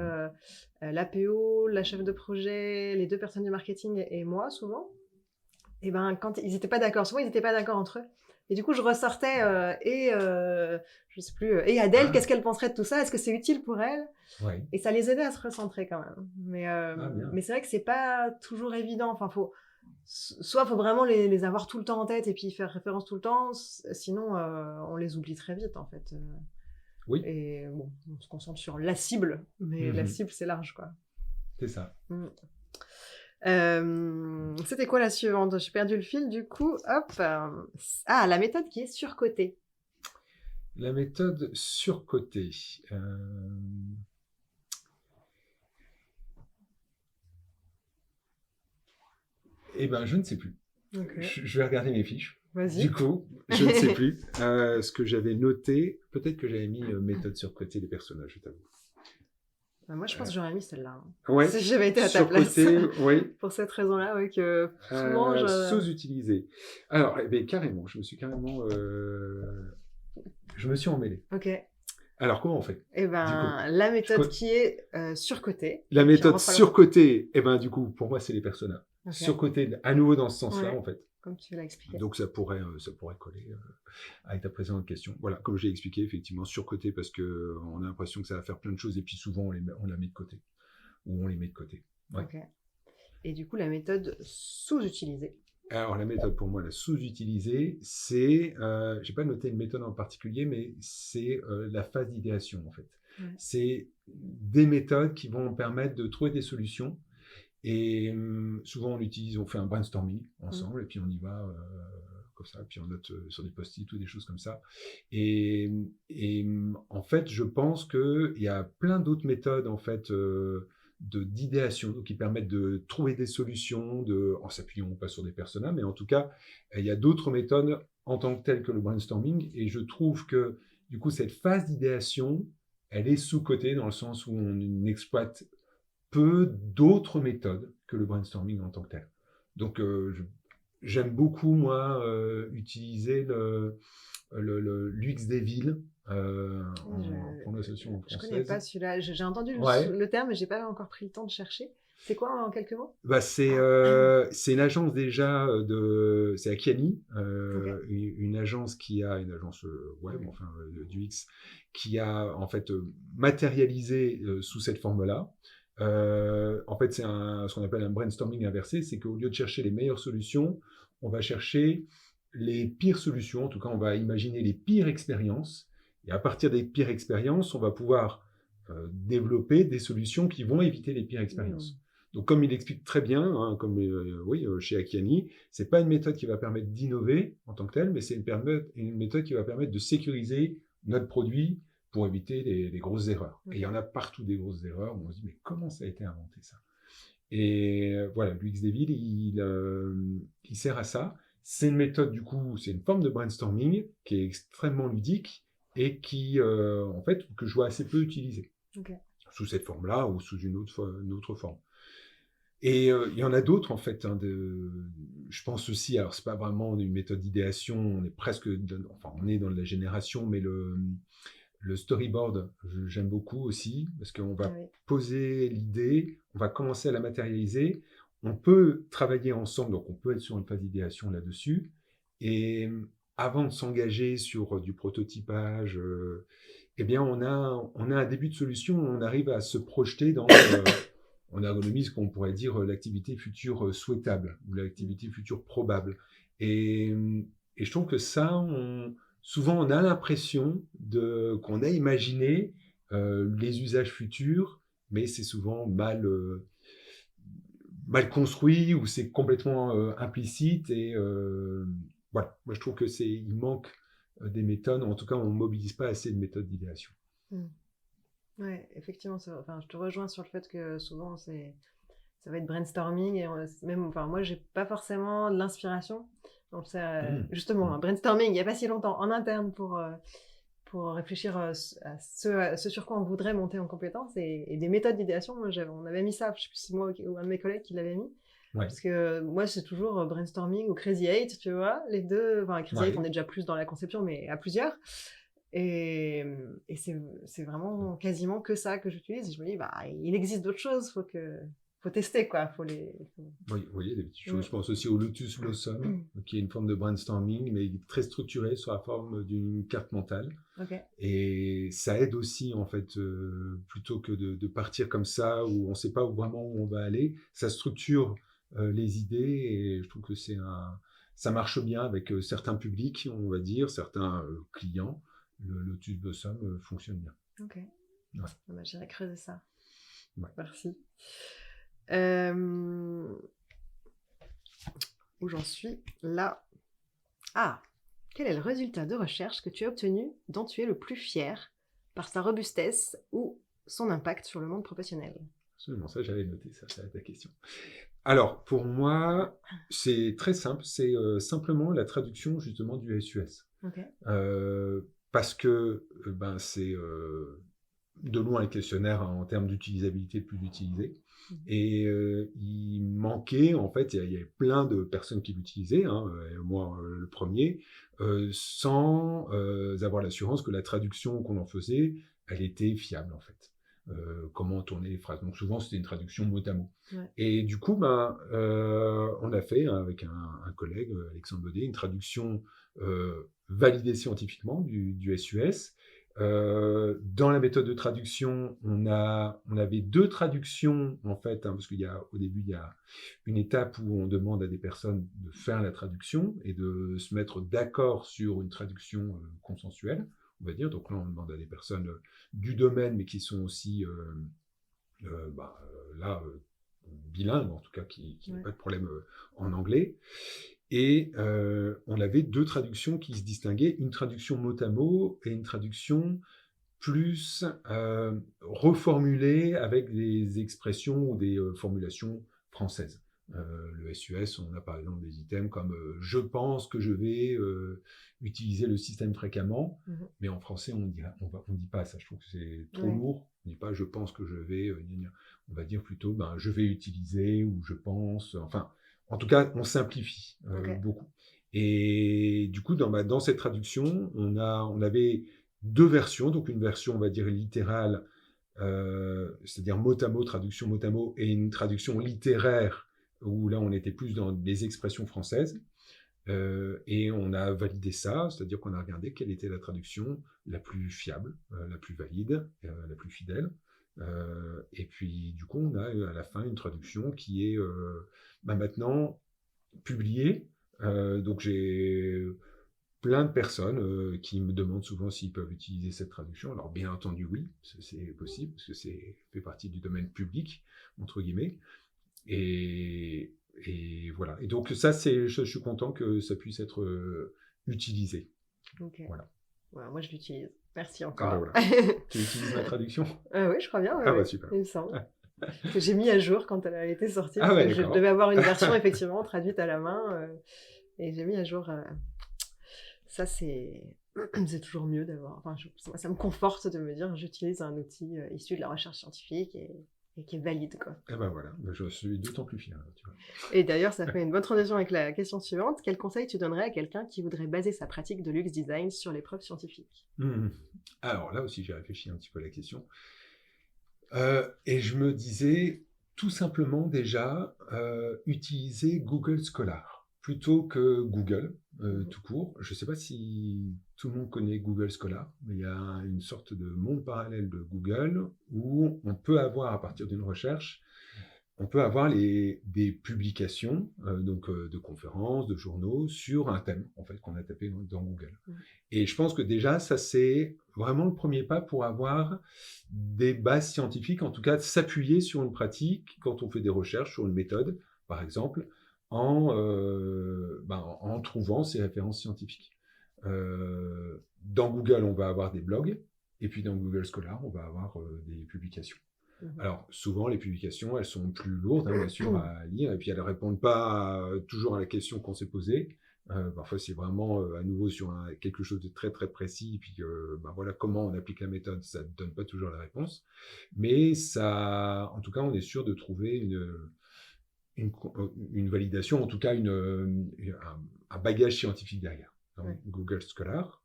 l'APO, la chef de projet, les 2 personnes du marketing et moi souvent. Et ben quand ils n'étaient pas d'accord, souvent ils n'étaient pas d'accord entre eux. Et du coup, je ressortais je sais plus, et Adèle, qu'est-ce qu'elle penserait de tout ça? Est-ce que c'est utile pour elle? Ouais. Et ça les aidait à se recentrer quand même. Mais c'est vrai que c'est pas toujours évident. Enfin, soit faut vraiment les avoir tout le temps en tête et puis faire référence tout le temps, sinon on les oublie très vite en fait. Oui. Et bon, on se concentre sur la cible, mais la cible c'est large quoi. C'est ça. C'était quoi la suivante? J'ai perdu le fil du coup. Hop. La méthode qui est surcotée. La méthode surcotée. Eh ben, je ne sais plus. Okay. Je vais regarder mes fiches. Vas-y. Du coup, je ne sais plus ce que j'avais noté. Peut-être que j'avais mis méthode surcotée des personnages, je t'avoue. Moi, je pense que j'aurais mis celle-là. Ouais. Si j'avais été à ta place. Oui. Pour cette raison-là, oui, que souvent sous-utilisé. Alors, eh bien, carrément, je me suis emmêlé. Ok. Alors, comment on fait? Eh ben, la méthode qui est surcotée. La méthode surcotée, eh ben, du coup, pour moi, c'est les personas. Okay. Surcotée, à nouveau dans ce sens-là, en fait. Comme tu l'as expliqué. Donc, ça pourrait coller avec ta précédente question. Voilà, comme j'ai expliqué, effectivement, surcoté parce qu'on a l'impression que ça va faire plein de choses et puis souvent, on la met de côté. Ou on les met de côté. Ouais. Ok. Et du coup, la méthode sous-utilisée. Alors, la méthode, pour moi, la sous-utilisée, c'est, j'ai pas noté une méthode en particulier, mais c'est la phase d'idéation, en fait. C'est des méthodes qui vont permettre de trouver des solutions. Et souvent, on fait un brainstorming ensemble, et puis on y va comme ça, puis on note sur des post-it ou des choses comme ça. Et en fait, je pense qu'il y a plein d'autres méthodes, en fait, d'idéation qui permettent de trouver des solutions en s'appuyant pas sur des personas, mais en tout cas, il y a d'autres méthodes en tant que telles que le brainstorming. Et je trouve que, du coup, cette phase d'idéation, elle est sous-cotée dans le sens où on n'exploite peu d'autres méthodes que le brainstorming en tant que tel. Donc, j'aime beaucoup, moi, utiliser l'UX des villes, en prononciation Je connais pas française. celui-là. J'ai entendu Ouais. le terme, mais j'ai pas encore pris le temps de chercher. C'est quoi en quelques mots? Bah, c'est une agence déjà c'est Akiani, Ok. une agence une agence web, Ouais. enfin du X, qui a en fait matérialisé sous cette forme-là. En fait, c'est ce qu'on appelle un brainstorming inversé, c'est qu'au lieu de chercher les meilleures solutions, on va chercher les pires solutions. En tout cas, on va imaginer les pires expériences. Et à partir des pires expériences, on va pouvoir développer des solutions qui vont éviter les pires Hmm. expériences. Donc, comme il explique très bien, hein, comme oui, chez Akiani, c'est pas une méthode qui va permettre d'innover en tant que telle, mais c'est une méthode qui va permettre de sécuriser notre produit pour éviter les grosses erreurs. Et il y en Ok. a partout des grosses erreurs où on se dit, mais comment ça a été inventé ça? Et voilà, l'UX Devil, il sert à ça. C'est une méthode, du coup, c'est une forme de brainstorming qui est extrêmement ludique et qui, en fait, que je vois assez peu utilisée Ok. sous cette forme-là ou sous une autre forme. Et il y en a d'autres, en fait. Hein, je pense aussi, alors c'est pas vraiment une méthode d'idéation, on est presque, enfin on est dans la génération, mais le storyboard, j'aime beaucoup aussi, parce qu'on Ah va oui. poser l'idée, on va commencer à la matérialiser, on peut travailler ensemble, donc on peut être sur une phase d'idéation là-dessus, et avant de s'engager sur du prototypage, eh bien on a un début de solution, on arrive à se projeter dans... on ergonomise ce qu'on pourrait dire l'activité future souhaitable ou Mm. l'activité future probable. Et, et je trouve que ça, souvent on a l'impression qu'on a imaginé les usages futurs, mais c'est souvent mal construit ou c'est complètement implicite. Et voilà, moi je trouve que il manque des méthodes, en tout cas on ne mobilise pas assez de méthodes d'idéation. Mm. Ouais, effectivement, enfin, je te rejoins sur le fait que souvent ça va être brainstorming et même, enfin, moi, j'ai pas forcément de l'inspiration. Donc, Mmh. justement, Mmh. un brainstorming, il n'y a pas si longtemps, en interne pour réfléchir à ce sur quoi on voudrait monter en compétence et des méthodes d'idéation. Moi, on avait mis ça, je sais plus si c'est moi ou un de mes collègues qui l'avait mis. Ouais, Parce que moi, c'est toujours brainstorming ou Crazy Eight, tu vois, les deux. Enfin, Crazy Eight, on ouais. est déjà plus dans la conception, mais à plusieurs. Et, et c'est vraiment quasiment que ça que j'utilise. Je me dis, bah, il existe d'autres choses, faut tester, quoi. Oui, vous voyez, des petites choses. Mm. Je pense aussi au Lotus Blossom, qui est une forme de brainstorming, mais très structurée sur la forme d'une carte mentale. Ok. Et ça aide aussi, en fait, plutôt que de partir comme ça, où on ne sait pas vraiment où on va aller, ça structure les idées, et je trouve que ça marche bien avec certains publics, on va dire, certains clients. Le Lotus Blossom fonctionne bien. Ok. Ouais, Ah bah, j'irai creuser ça. ouais. Merci. Euh, Où j'en suis là. Ah, quel est le résultat de recherche que tu as obtenu dont tu es le plus fier par sa robustesse ou son impact sur le monde professionnel? Absolument, ça j'avais noté, ça c'est ta question. Alors, pour moi, c'est très simple, c'est simplement la traduction justement du SUS. Ok. Parce que ben, c'est de loin un questionnaire en termes d'utilisabilité le plus utilisé. Mhm. Et il manquait, en fait, il y avait plein de personnes qui l'utilisaient, hein, et moi le premier, sans avoir l'assurance que la traduction qu'on en faisait, elle était fiable, en fait. Comment tourner les phrases. Donc souvent, c'était une traduction mot à mot. Ouais. Et du coup, ben, on a fait, hein, avec un collègue, Alexandre Baudet, une traduction validée scientifiquement du SUS. Dans la méthode de traduction, on avait deux traductions en fait, hein, parce qu'au début il y a une étape où on demande à des personnes de faire la traduction et de se mettre d'accord sur une traduction consensuelle, on va dire. Donc là, on demande à des personnes du domaine, mais qui sont aussi là bilingues, en tout cas qui n'ont Ouais. pas de problème en anglais. Et on avait deux traductions qui se distinguaient, une traduction mot à mot et une traduction plus reformulée avec des expressions ou des formulations françaises. Le SUS, on a par exemple des items comme je pense que je vais utiliser le système fréquemment, mais en français on dit pas ça. Je trouve que c'est trop lourd. On dit pas je pense que je vais. On va dire plutôt je vais utiliser ou je pense. Enfin, en tout cas, on simplifie beaucoup. Et du coup, dans cette traduction, on avait deux versions. Donc une version, on va dire littérale, c'est-à-dire mot à mot, traduction mot à mot, et une traduction littéraire où là on était plus dans des expressions françaises, et on a validé ça, c'est-à-dire qu'on a regardé quelle était la traduction la plus fiable, la plus valide, la plus fidèle, et puis du coup on a à la fin une traduction qui est maintenant publiée, donc j'ai plein de personnes qui me demandent souvent s'ils peuvent utiliser cette traduction. Alors bien entendu oui, c'est possible, parce que c'est fait partie du domaine public, entre guillemets, et voilà. Et donc ça, je suis content que ça puisse être utilisé. Ok. Voilà. Voilà, moi, je l'utilise. Merci Ah bah encore. voilà. Tu utilises ma traduction? Oui, je crois bien. Ah bah Ouais. super. Il me semble. Que j'ai mis à jour quand elle a été sortie. Ah Parce ouais, que je d'accord. devais avoir une version effectivement traduite à la main. Et j'ai mis à jour. Ça, c'est toujours mieux d'avoir. Enfin, ça me conforte de me dire j'utilise un outil issu de la recherche scientifique et qui est valide, quoi. Et ben voilà, je suis d'autant plus fier. Tu vois. Et d'ailleurs, ça fait une bonne transition avec la question suivante. Quel conseil tu donnerais à quelqu'un qui voudrait baser sa pratique de l'UX design sur les preuves scientifiques? Alors là aussi, j'ai réfléchi un petit peu à la question. Et je me disais, tout simplement déjà, utiliser Google Scholar plutôt que Google, tout court. Je ne sais pas si tout le monde connaît Google Scholar, mais il y a une sorte de monde parallèle de Google où on peut avoir, à partir d'une recherche, on peut avoir des publications de conférences, de journaux sur un thème en fait qu'on a tapé dans Google. Et je pense que déjà ça c'est vraiment le premier pas pour avoir des bases scientifiques, en tout cas s'appuyer sur une pratique quand on fait des recherches sur une méthode, par exemple, en trouvant ces références scientifiques. Dans Google, on va avoir des blogs, et puis dans Google Scholar, on va avoir des publications. Alors, souvent, les publications, elles sont plus lourdes, bien sûr, à lire, et puis elles ne répondent pas toujours à la question qu'on s'est posée. Parfois, c'est vraiment à nouveau sur quelque chose de très, très précis, et puis voilà, comment on applique la méthode, ça ne donne pas toujours la réponse. Mais ça, en tout cas, on est sûr de trouver une validation, en tout cas un bagage scientifique derrière, dans Google Scholar.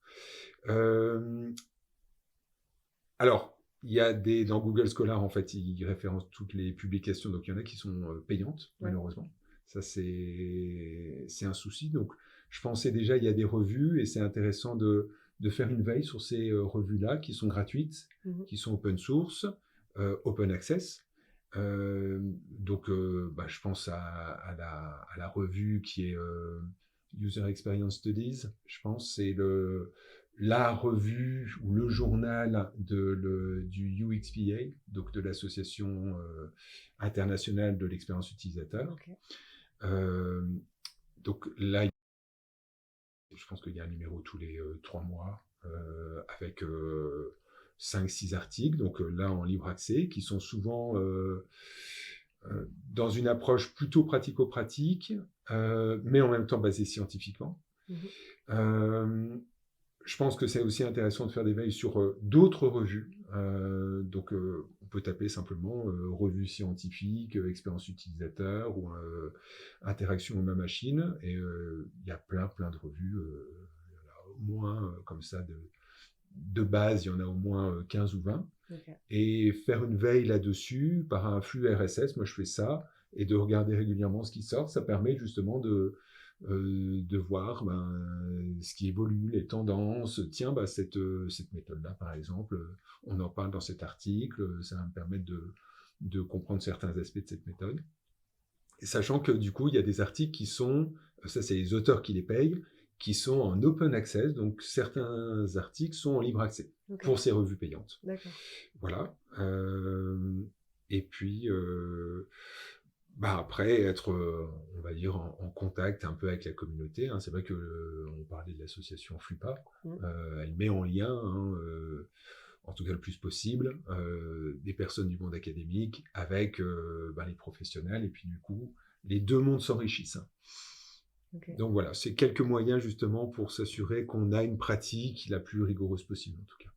Alors, il y a dans Google Scholar, en fait, il référence toutes les publications, donc il y en a qui sont payantes, malheureusement. Ça, c'est un souci. Donc, je pensais déjà, il y a des revues, et c'est intéressant de faire une veille sur ces revues-là, qui sont gratuites, qui sont open source, open access. Je pense à la revue qui est User Experience Studies, je pense, c'est la revue ou le journal du UXPA, donc de l'Association internationale de l'expérience utilisateur. Okay. Donc là, je pense qu'il y a un numéro tous les 3 mois avec 5-6 articles, donc là en libre accès, qui sont souvent dans une approche plutôt pratico-pratique, mais en même temps basée scientifiquement. Je pense que c'est aussi intéressant de faire des veilles sur d'autres revues. On peut taper simplement revue scientifique, expérience utilisateur ou interaction humain-machine. Et il y a plein de revues. Il y en a au moins, comme ça, de base, il y en a au moins 15 ou 20. Okay. Et faire une veille là-dessus par un flux RSS, moi je fais ça, et de regarder régulièrement ce qui sort, ça permet justement de voir ce qui évolue, les tendances. Tiens, cette méthode-là, par exemple, on en parle dans cet article, ça va me permettre de comprendre certains aspects de cette méthode. Et sachant que du coup, il y a des articles qui sont, ça c'est les auteurs qui les payent, qui sont en open access, donc certains articles sont en libre accès pour ces revues payantes. D'accord. Voilà. Et puis... après, être, on va dire, en contact un peu avec la communauté. C'est vrai qu'on parlait de l'association FLUPA. Elle met en lien, en tout cas le plus possible, des personnes du monde académique avec les professionnels. Et puis du coup, les deux mondes s'enrichissent. Ok, Donc voilà, c'est quelques moyens justement pour s'assurer qu'on a une pratique la plus rigoureuse possible en tout cas.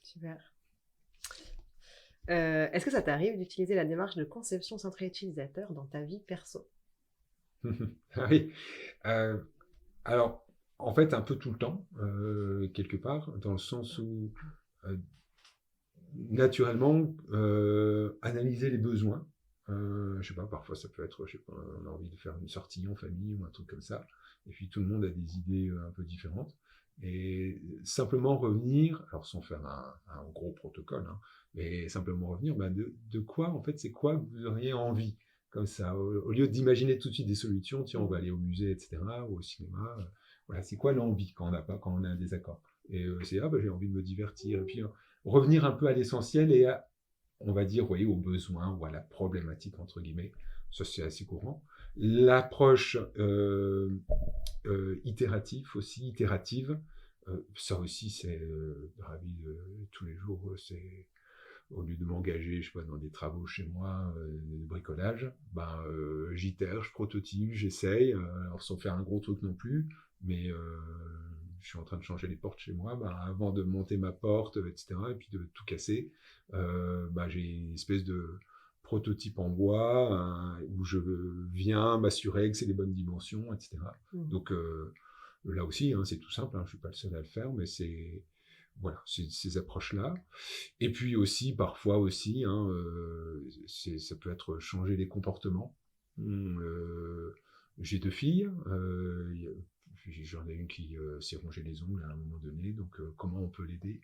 super. Est-ce que ça t'arrive d'utiliser la démarche de conception centrée utilisateur dans ta vie perso? Ah oui. Alors, en fait, un peu tout le temps, quelque part, dans le sens où, euh, naturellement, analyser les besoins. Je sais pas, parfois ça peut être, je sais pas, on a envie de faire une sortie en famille ou un truc comme ça, et puis tout le monde a des idées un peu différentes. Et simplement revenir, alors sans faire un gros protocole, hein, mais simplement revenir, bah, de quoi, en fait, c'est quoi que vous auriez envie, comme ça, au lieu d'imaginer tout de suite des solutions, tiens, on va aller au musée, etc., ou au cinéma, voilà, c'est quoi l'envie quand on a un désaccord. Et c'est, ah, bah, j'ai envie de me divertir, et puis revenir un peu à l'essentiel et à, on va dire, aux besoins ou à la problématique, entre guillemets. Ça, c'est assez courant. L'approche itérative, ça aussi, c'est ravi de tous les jours. C'est au lieu de m'engager, je sais pas, dans des travaux chez moi, de bricolage, ben, j'itère, je prototype, j'essaye, alors sans faire un gros truc non plus, mais je suis en train de changer les portes chez moi, ben, avant de monter ma porte, etc., et puis de tout casser, ben, j'ai une espèce de prototype en bois où je viens m'assurer que c'est les bonnes dimensions, etc. Donc là aussi, hein, c'est tout simple, hein, je suis pas le seul à le faire, mais c'est voilà, ces approches-là. Et puis aussi, parfois aussi, hein, ça peut être changer les comportements. J'ai deux filles, j'en ai une qui s'est rongé les ongles à un moment donné, donc comment on peut l'aider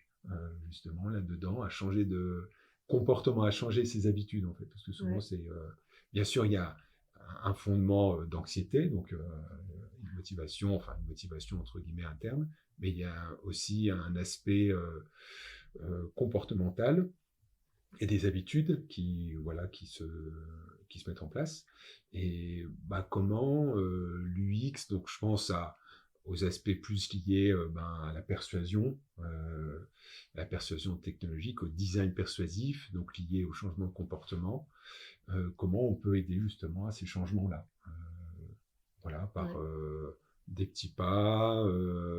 justement là-dedans à changer de comportement, à changer ses habitudes en fait, parce que souvent Ouais. c'est, bien sûr il y a un fondement d'anxiété, donc une motivation entre guillemets interne, mais il y a aussi un aspect comportemental et des habitudes qui se mettent en place. Et bah, comment l'UX, donc je pense aux aspects plus liés à la persuasion technologique, au design persuasif, donc lié au changement de comportement, comment on peut aider justement à ces changements-là. Voilà, par Ouais. des petits pas,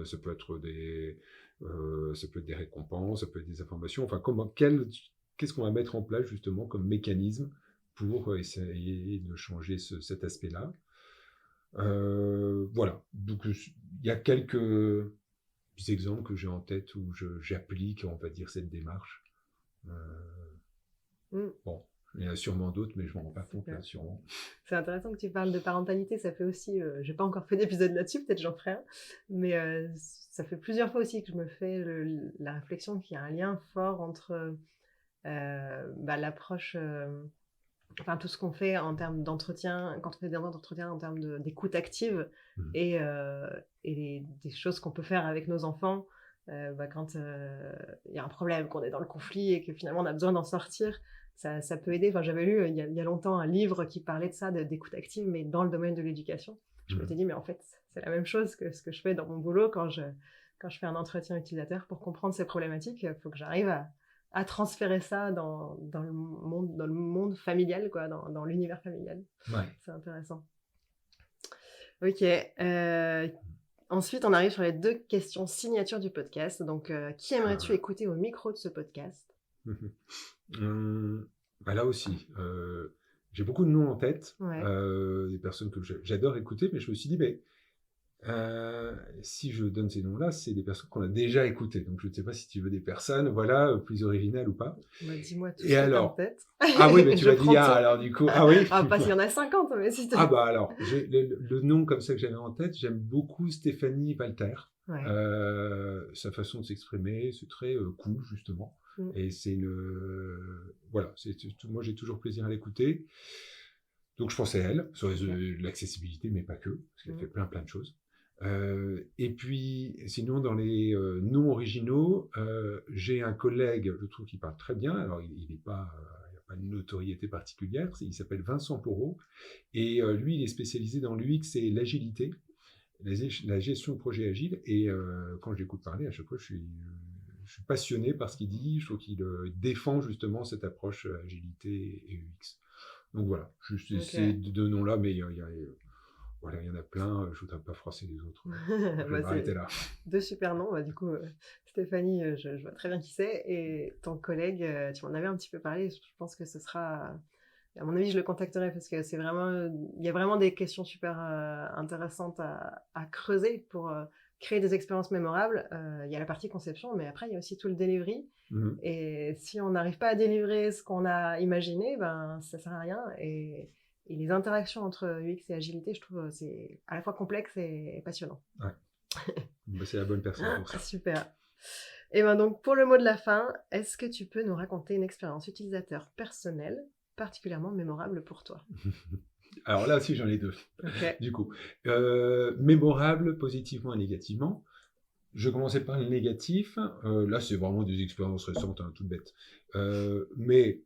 ça peut être des récompenses, ça peut être des informations. Enfin, qu'est-ce qu'on va mettre en place justement comme mécanisme pour essayer de changer cet aspect-là. Voilà. Donc, il y a quelques exemples que j'ai en tête où j'applique, on va dire, cette démarche. Euh, Mm. bon, il y en a sûrement d'autres, mais je m'en rends pas compte là, Super. sûrement. C'est intéressant que tu parles de parentalité, ça fait aussi, j'ai pas encore fait d'épisode là-dessus, peut-être j'en ferai un, mais ça fait plusieurs fois aussi que je me fais la réflexion qu'il y a un lien fort entre l'approche, enfin tout ce qu'on fait en termes d'entretien, quand on fait des entretiens en termes d'écoute active Mhm. et des choses qu'on peut faire avec nos enfants quand il y a un problème, qu'on est dans le conflit et que finalement on a besoin d'en sortir. Ça peut aider. Enfin, j'avais lu il y a longtemps un livre qui parlait de ça, d'écoute active, mais dans le domaine de l'éducation. Je me suis dit, mais en fait, c'est la même chose que ce que je fais dans mon boulot quand je fais un entretien utilisateur. Pour comprendre ces problématiques, il faut que j'arrive à transférer ça dans le monde familial, quoi, dans l'univers familial. Ouais. C'est intéressant. Ok. Ensuite, on arrive sur les 2 questions signature du podcast. Donc, qui aimerais-tu écouter au micro de ce podcast? Bah là aussi, j'ai beaucoup de noms en tête, Ouais. des personnes que j'adore écouter, mais je me suis dit, mais si je donne ces noms-là, c'est des personnes qu'on a déjà écoutées. Donc je ne sais pas si tu veux des personnes, voilà, plus originales ou pas. Bah, dis-moi tout ce Et que tu as en alors, tête. ah oui, mais tu Je m'as dit, prends ah, tout. alors du coup, ah oui. Ah, pas s'il y en a 50, mais si tu Ah bah alors, j'ai le nom comme ça que j'avais en tête, j'aime beaucoup Stéphanie Walter. Ouais. Sa façon de s'exprimer, c'est très cool justement. Mm. Et c'est voilà, moi j'ai toujours plaisir à l'écouter. Donc je pensais à elle, sur l'accessibilité, mais pas que, parce qu'elle fait plein de choses. Et puis, sinon, dans les noms originaux, j'ai un collègue, je trouve qu'il parle très bien. Alors, il n'a pas une notoriété particulière. Il s'appelle Vincent Porot. Et lui, il est spécialisé dans l'UX et l'agilité, la gestion de projets agiles. Et quand je l'écoute parler, à chaque fois, je suis passionné par ce qu'il dit. Je trouve qu'il défend justement cette approche agilité et UX. Donc voilà, juste Ok. ces deux noms-là, mais voilà, il y en a plein, je ne voudrais pas froisser les autres. Je vais Bah, m'arrêter c'est là. 2 super noms. Bah, du coup, Stéphanie, je vois très bien qui c'est et ton collègue, tu m'en avais un petit peu parlé. Je pense que ce sera à mon avis, je le contacterai parce que c'est vraiment, il y a vraiment des questions super, intéressantes à creuser pour, créer des expériences mémorables. Il y a la partie conception, mais après il y a aussi tout le delivery Mhm. et si on n'arrive pas à délivrer ce qu'on a imaginé, ben, ça sert à rien et les interactions entre UX et agilité, je trouve, c'est à la fois complexe et passionnant. Ouais. Bah, c'est la bonne personne pour ça. Super. Et ben donc pour le mot de la fin, est-ce que tu peux nous raconter une expérience utilisateur personnelle particulièrement mémorable pour toi? Alors là aussi, j'en ai deux, OK. du coup. Mémorable, positivement et négativement. Je commençais par le négatif. Là, c'est vraiment des expériences récentes, hein, toutes bêtes. Mais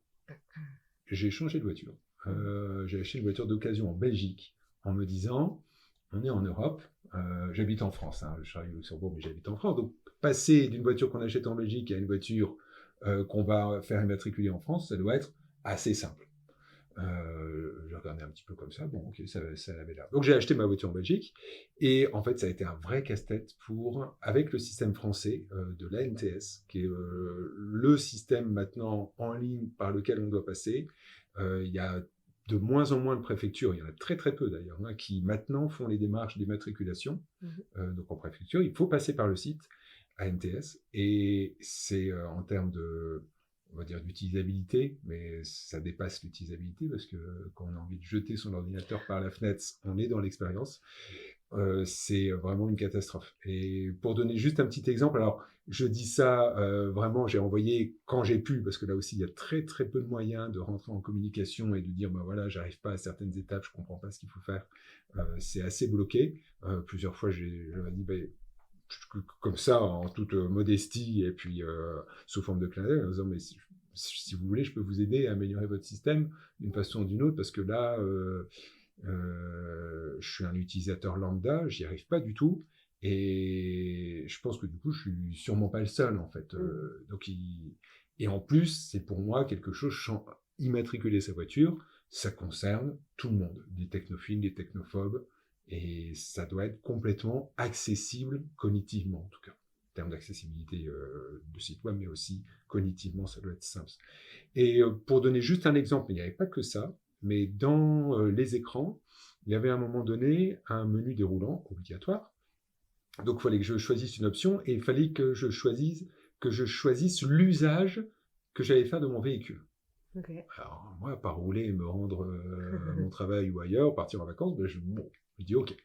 j'ai changé de voiture. J'ai acheté une voiture d'occasion en Belgique en me disant, on est en Europe, j'habite en France, hein, je suis arrivé au Luxembourg, mais j'habite en France. Donc, passer d'une voiture qu'on achète en Belgique à une voiture qu'on va faire immatriculer en France, ça doit être assez simple. J'ai regardé un petit peu comme ça, bon, ok, ça avait l'air. Donc j'ai acheté ma voiture en Belgique, et en fait, ça a été un vrai casse-tête avec le système français de l'ANTS, qui est le système maintenant en ligne par lequel on doit passer. Il y a de moins en moins de préfectures, il y en a très très peu d'ailleurs, hein, qui maintenant font les démarches d'immatriculation. Mmh. Donc en préfecture, il faut passer par le site ANTS, et c'est en termes de, on va dire, d'utilisabilité, mais ça dépasse l'utilisabilité parce que quand on a envie de jeter son ordinateur par la fenêtre, on est dans l'expérience. C'est vraiment une catastrophe. Et pour donner juste un petit exemple, alors je dis ça vraiment, j'ai envoyé quand j'ai pu, parce que là aussi il y a très très peu de moyens de rentrer en communication et de dire, bah voilà, j'arrive pas à certaines étapes, je comprends pas ce qu'il faut faire. C'est assez bloqué. Plusieurs fois, je m'ai dit, bah, comme ça, en toute modestie, et puis sous forme de clin d'œil, en disant, mais si vous voulez, je peux vous aider à améliorer votre système d'une façon ou d'une autre, parce que là, je suis un utilisateur lambda, j'y arrive pas du tout, et je pense que du coup, je suis sûrement pas le seul, en fait. Mmh. Et en plus, c'est pour moi quelque chose, immatriculer sa voiture, ça concerne tout le monde, des technophiles, des technophobes, et ça doit être complètement accessible cognitivement, en tout cas. En termes d'accessibilité de site web, mais aussi cognitivement, ça doit être simple. Et pour donner juste un exemple, il n'y avait pas que ça, mais dans les écrans, il y avait à un moment donné un menu déroulant obligatoire. Donc il fallait que je choisisse une option, et il fallait que je choisisse l'usage que j'allais faire de mon véhicule. OK. Alors moi, pas rouler et me rendre à mon travail ou ailleurs, partir en vacances, ben je dis OK.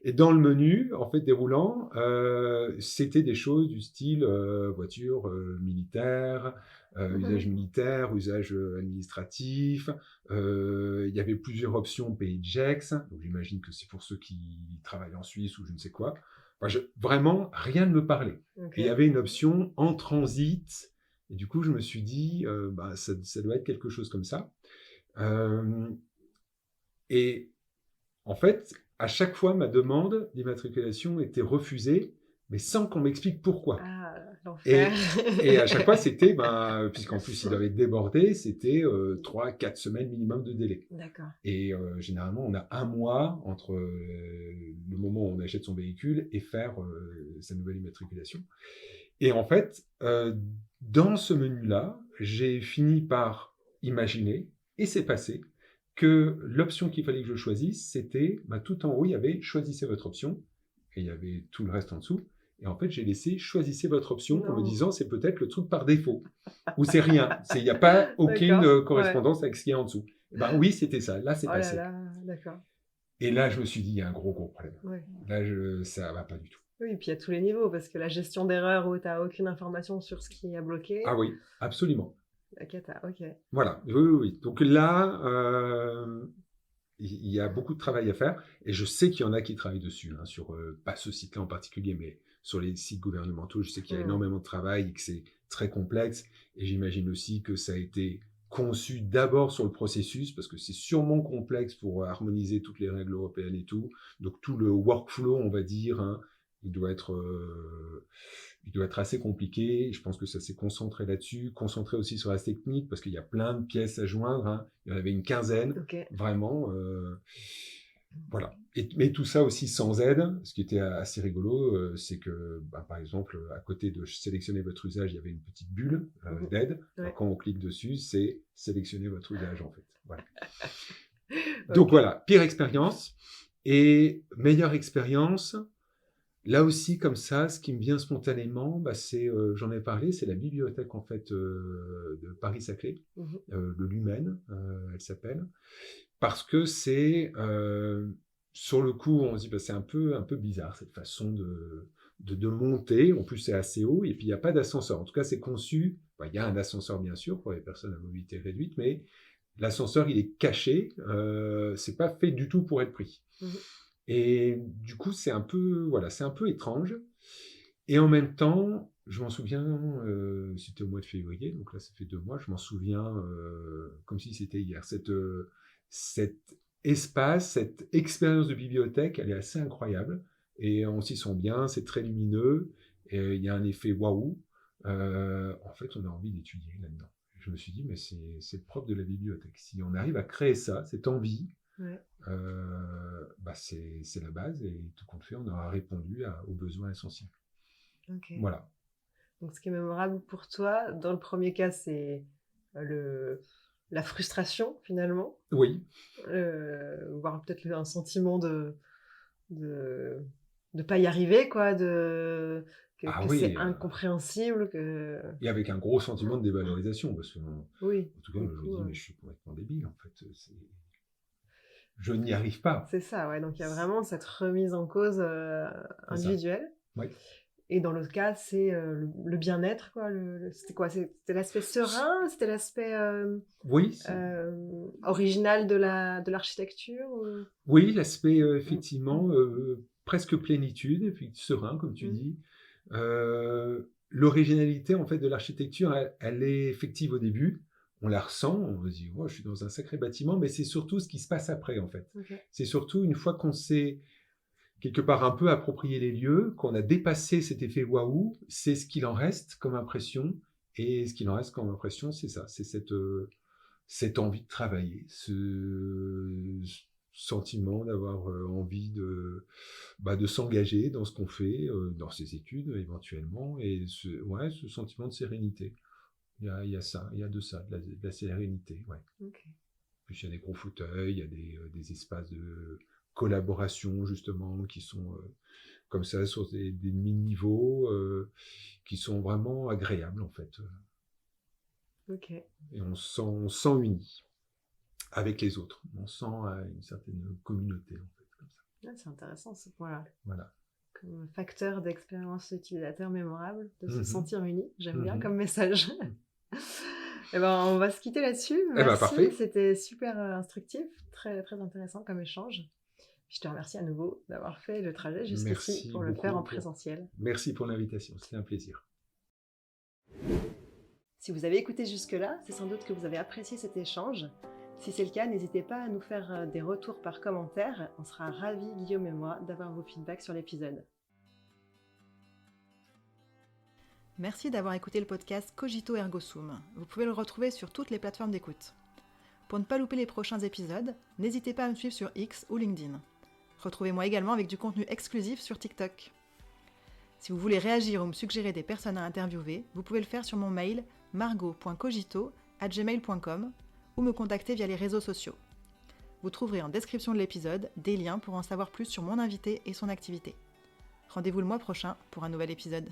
Et dans le menu, en fait, déroulant, c'était des choses du style voiture militaire, usage Mmh. militaire, usage administratif. Il y avait plusieurs options pays de Gex, donc j'imagine que c'est pour ceux qui travaillent en Suisse ou je ne sais quoi. Enfin, vraiment, rien ne me parlait. Et il y OK. avait une option en transit, et du coup, je me suis dit, bah, ça doit être quelque chose comme ça. Euh, et en fait, à chaque fois, ma demande d'immatriculation était refusée, mais sans qu'on m'explique pourquoi. Ah, l'enfer. Et à chaque fois, c'était, ben, puisqu'en plus il avait débordé, c'était 3-4 semaines minimum de délai. D'accord. Et généralement, on a un mois entre le moment où on achète son véhicule et faire sa nouvelle immatriculation. Et en fait, dans ce menu-là, j'ai fini par imaginer, et c'est passé, que l'option qu'il fallait que je choisisse, c'était, bah, tout en haut, il y avait choisissez votre option, et il y avait tout le reste en dessous. Et en fait, j'ai laissé choisissez votre option en me Non. disant c'est peut-être le truc par défaut, ou c'est rien, il n'y a pas aucune D'accord. Ouais. correspondance avec ce qu'il y a en dessous. Et ben oui, c'était ça, là c'est Oh là passé. là, d'accord. Et là, je me suis dit, il y a un gros problème. Ouais. Là, ça va pas du tout. Oui, et puis à tous les niveaux, parce que la gestion d'erreurs où tu as aucune information sur ce qui a bloqué, Ah oui, absolument. la cata, OK. Voilà, oui, oui, oui. Donc là, il y a beaucoup de travail à faire, et je sais qu'il y en a qui travaillent dessus, hein, sur pas ce site-là en particulier, mais sur les sites gouvernementaux. Je sais qu'il y a Mmh. énormément de travail et que c'est très complexe, et j'imagine aussi que ça a été conçu d'abord sur le processus, parce que c'est sûrement complexe pour harmoniser toutes les règles européennes et tout. Donc tout le workflow, on va dire, hein, il doit être assez compliqué. Je pense que ça s'est concentré là-dessus, concentré aussi sur la technique, parce qu'il y a plein de pièces à joindre, hein. Il y en avait une quinzaine, vraiment. Voilà. Mais tout ça aussi sans aide. Ce qui était assez rigolo, c'est que, par exemple, à côté de sélectionner votre usage, il y avait une petite bulle d'aide. Alors, quand on clique dessus, c'est sélectionner votre usage, en fait. Voilà. Donc voilà, pire expérience. Et meilleure expérience, là aussi, comme ça, ce qui me vient spontanément, c'est, j'en ai parlé, c'est la bibliothèque en fait de Paris-Saclay, le Lumen, elle s'appelle, parce que c'est, sur le coup, on se dit, c'est un peu bizarre cette façon de monter. En plus, c'est assez haut, et puis il n'y a pas d'ascenseur. En tout cas, c'est conçu. Il y a un ascenseur bien sûr pour les personnes à mobilité réduite, mais l'ascenseur, il est caché. C'est pas fait du tout pour être pris. Et du coup, c'est un peu étrange. Et en même temps, je m'en souviens, c'était au mois de février, donc là, ça fait 2 mois, je m'en souviens comme si c'était hier. Cet espace, cette expérience de bibliothèque, elle est assez incroyable. Et on s'y sent bien, c'est très lumineux, et il y a un effet waouh. En fait, on a envie d'étudier là-dedans. Je me suis dit, mais c'est le propre de la bibliothèque. Si on arrive à créer ça, cette envie, c'est la base, et tout compte fait, on aura répondu aux besoins essentiels. Voilà. Donc, ce qui est mémorable pour toi, dans le premier cas, c'est la frustration, finalement. Oui. Voire peut-être un sentiment de pas y arriver, quoi, que c'est incompréhensible. Et avec un gros sentiment de dévalorisation, parce que, en tout cas, je me dis, mais je suis complètement débile, en fait. Je n'y arrive pas. C'est ça, ouais. Donc, il y a vraiment cette remise en cause individuelle. Oui. Et dans l'autre cas, c'est le bien-être, quoi. C'était quoi? C'était l'aspect serein? C'était l'aspect original de l'architecture Oui, l'aspect, effectivement, presque plénitude, et puis serein, comme tu dis. L'originalité, en fait, de l'architecture, elle est effective au début. On la ressent, on se dit, je suis dans un sacré bâtiment, mais c'est surtout ce qui se passe après, en fait. C'est surtout une fois qu'on s'est quelque part un peu approprié les lieux, qu'on a dépassé cet effet waouh, c'est ce qu'il en reste comme impression. Et ce qu'il en reste comme impression, c'est ça, c'est cette envie de travailler, ce sentiment d'avoir envie de s'engager dans ce qu'on fait, dans ses études éventuellement, et ce sentiment de sérénité. Il y a ça, il y a de ça, de la sérénité, ouais. Puis il y a des gros fauteuils, il y a des espaces de collaboration justement qui sont comme ça sur des niveaux qui sont vraiment agréables en fait. Et on se sent uni avec les autres. On sent une certaine communauté en fait, comme ça. C'est intéressant ce point-là. Voilà. Comme facteur d'expérience utilisateur mémorable, de se sentir uni. J'aime bien comme message. On va se quitter là-dessus. Merci, parfait. C'était super instructif, très, très intéressant comme échange. Je te remercie à nouveau d'avoir fait le trajet jusqu'ici pour le faire en présentiel. Merci pour l'invitation, c'était un plaisir. Si vous avez écouté jusque-là, c'est sans doute que vous avez apprécié cet échange. Si c'est le cas, n'hésitez pas à nous faire des retours par commentaire. On sera ravis, Guillaume et moi, d'avoir vos feedbacks sur l'épisode. Merci d'avoir écouté le podcast Cogito Ergo Sum. Vous pouvez le retrouver sur toutes les plateformes d'écoute. Pour ne pas louper les prochains épisodes, n'hésitez pas à me suivre sur X ou LinkedIn. Retrouvez-moi également avec du contenu exclusif sur TikTok. Si vous voulez réagir ou me suggérer des personnes à interviewer, vous pouvez le faire sur mon mail margot.cogito@gmail.com ou me contacter via les réseaux sociaux. Vous trouverez en description de l'épisode des liens pour en savoir plus sur mon invité et son activité. Rendez-vous le mois prochain pour un nouvel épisode.